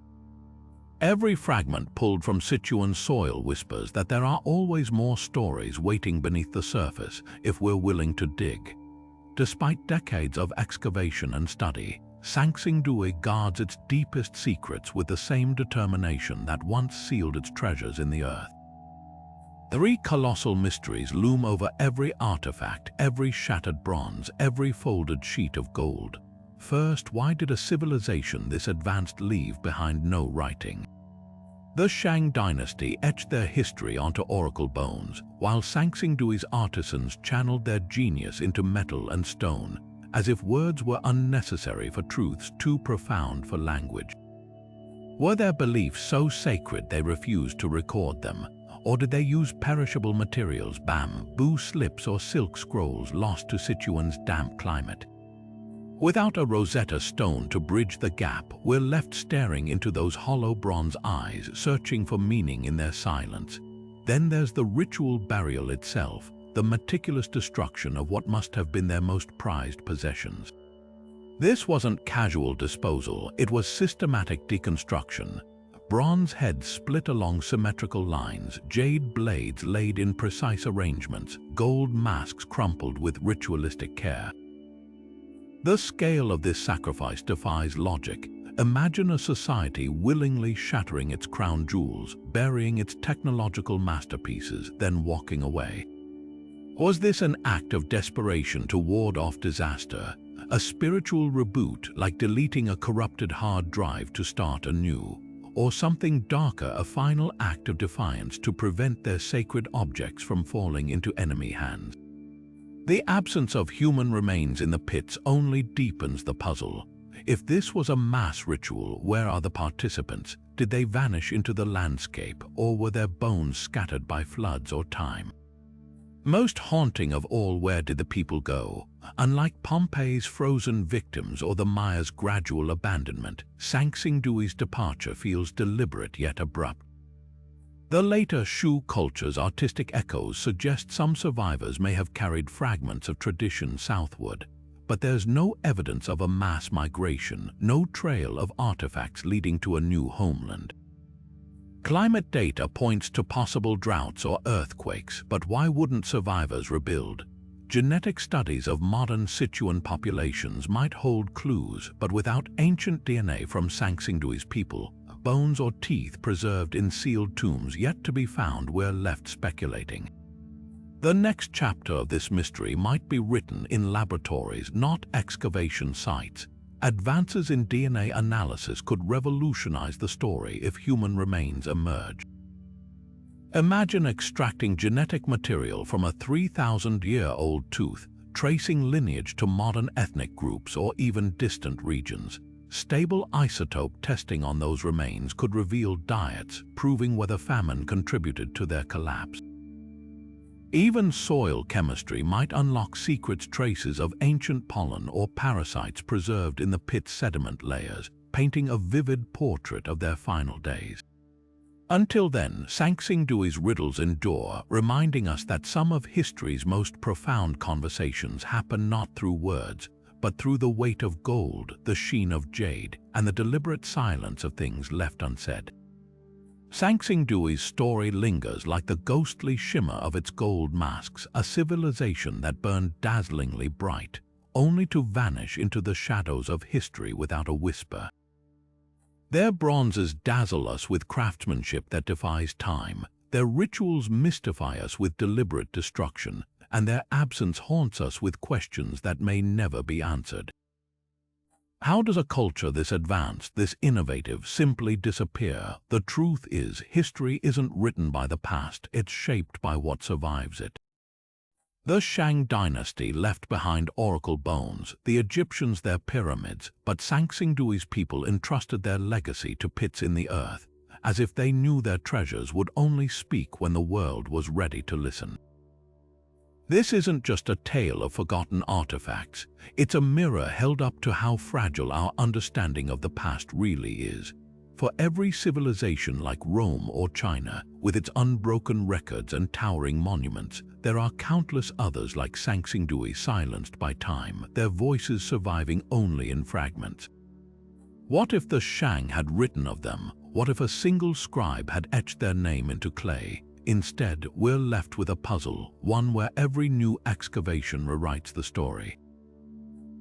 Every fragment pulled from Sichuan soil whispers that there are always more stories waiting beneath the surface if we're willing to dig. Despite decades of excavation and study, Sanxingdui guards its deepest secrets with the same determination that once sealed its treasures in the earth. Three colossal mysteries loom over every artifact, every shattered bronze, every folded sheet of gold. First, why did a civilization this advanced leave behind no writing? The Shang dynasty etched their history onto oracle bones, while Sanxingdui's artisans channeled their genius into metal and stone, as if words were unnecessary for truths too profound for language. Were their beliefs so sacred they refused to record them? Or did they use perishable materials, bamboo slips or silk scrolls lost to Sichuan's damp climate? Without a Rosetta Stone to bridge the gap, we're left staring into those hollow bronze eyes, searching for meaning in their silence. Then there's the ritual burial itself, the meticulous destruction of what must have been their most prized possessions. This wasn't casual disposal, it was systematic deconstruction. Bronze heads split along symmetrical lines, jade blades laid in precise arrangements, gold masks crumpled with ritualistic care. The scale of this sacrifice defies logic. Imagine a society willingly shattering its crown jewels, burying its technological masterpieces, then walking away. Was this an act of desperation to ward off disaster? A spiritual reboot, like deleting a corrupted hard drive to start anew? Or something darker, a final act of defiance to prevent their sacred objects from falling into enemy hands? The absence of human remains in the pits only deepens the puzzle. If this was a mass ritual, where are the participants? Did they vanish into the landscape, or were their bones scattered by floods or time? Most haunting of all, where did the people go? Unlike Pompeii's frozen victims or the Maya's gradual abandonment, Sanxingdui's departure feels deliberate yet abrupt. The later Shu culture's artistic echoes suggest some survivors may have carried fragments of tradition southward, but there's no evidence of a mass migration, no trail of artifacts leading to a new homeland. Climate data points to possible droughts or earthquakes, but why wouldn't survivors rebuild? Genetic studies of modern Sichuan populations might hold clues, but without ancient DNA from Sanxingdui's people, bones or teeth preserved in sealed tombs yet to be found, we're left speculating. The next chapter of this mystery might be written in laboratories, not excavation sites. Advances in DNA analysis could revolutionize the story if human remains emerge. Imagine extracting genetic material from a 3,000-year-old tooth, tracing lineage to modern ethnic groups or even distant regions. Stable isotope testing on those remains could reveal diets, proving whether famine contributed to their collapse. Even soil chemistry might unlock secret traces of ancient pollen or parasites preserved in the pit's sediment layers, painting a vivid portrait of their final days. Until then, Sanxingdui's riddles endure, reminding us that some of history's most profound conversations happen not through words, but through the weight of gold, the sheen of jade, and the deliberate silence of things left unsaid. Sanxingdui's story lingers like the ghostly shimmer of its gold masks, a civilization that burned dazzlingly bright, only to vanish into the shadows of history without a whisper. Their bronzes dazzle us with craftsmanship that defies time, their rituals mystify us with deliberate destruction, and their absence haunts us with questions that may never be answered. How does a culture this advanced, this innovative, simply disappear? The truth is, history isn't written by the past, it's shaped by what survives it. The Shang dynasty left behind oracle bones, the Egyptians their pyramids, but Sanxingdui's people entrusted their legacy to pits in the earth, as if they knew their treasures would only speak when the world was ready to listen. This isn't just a tale of forgotten artifacts, it's a mirror held up to how fragile our understanding of the past really is. For every civilization like Rome or China, with its unbroken records and towering monuments, there are countless others like Sanxingdui silenced by time, their voices surviving only in fragments. What if the Shang had written of them? What if a single scribe had etched their name into clay? Instead, we're left with a puzzle, one where every new excavation rewrites the story.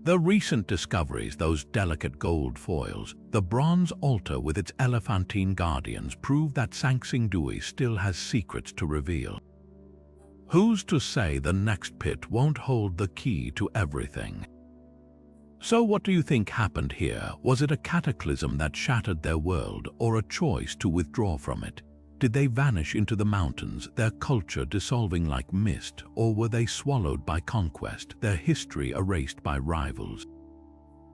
The recent discoveries, those delicate gold foils, the bronze altar with its elephantine guardians, prove that Sanxingdui still has secrets to reveal. Who's to say the next pit won't hold the key to everything? So what do you think happened here? Was it a cataclysm that shattered their world, or a choice to withdraw from it? Did they vanish into the mountains, their culture dissolving like mist, or were they swallowed by conquest, their history erased by rivals?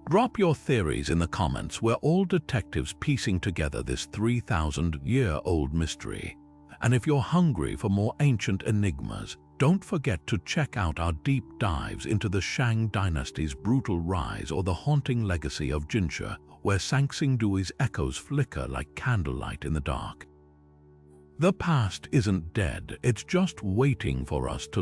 Drop your theories in the comments. We're all detectives piecing together this 3,000-year-old mystery. And if you're hungry for more ancient enigmas, don't forget to check out our deep dives into the Shang dynasty's brutal rise or the haunting legacy of Jinsha, where Sanxingdui's echoes flicker like candlelight in the dark. The past isn't dead, it's just waiting for us to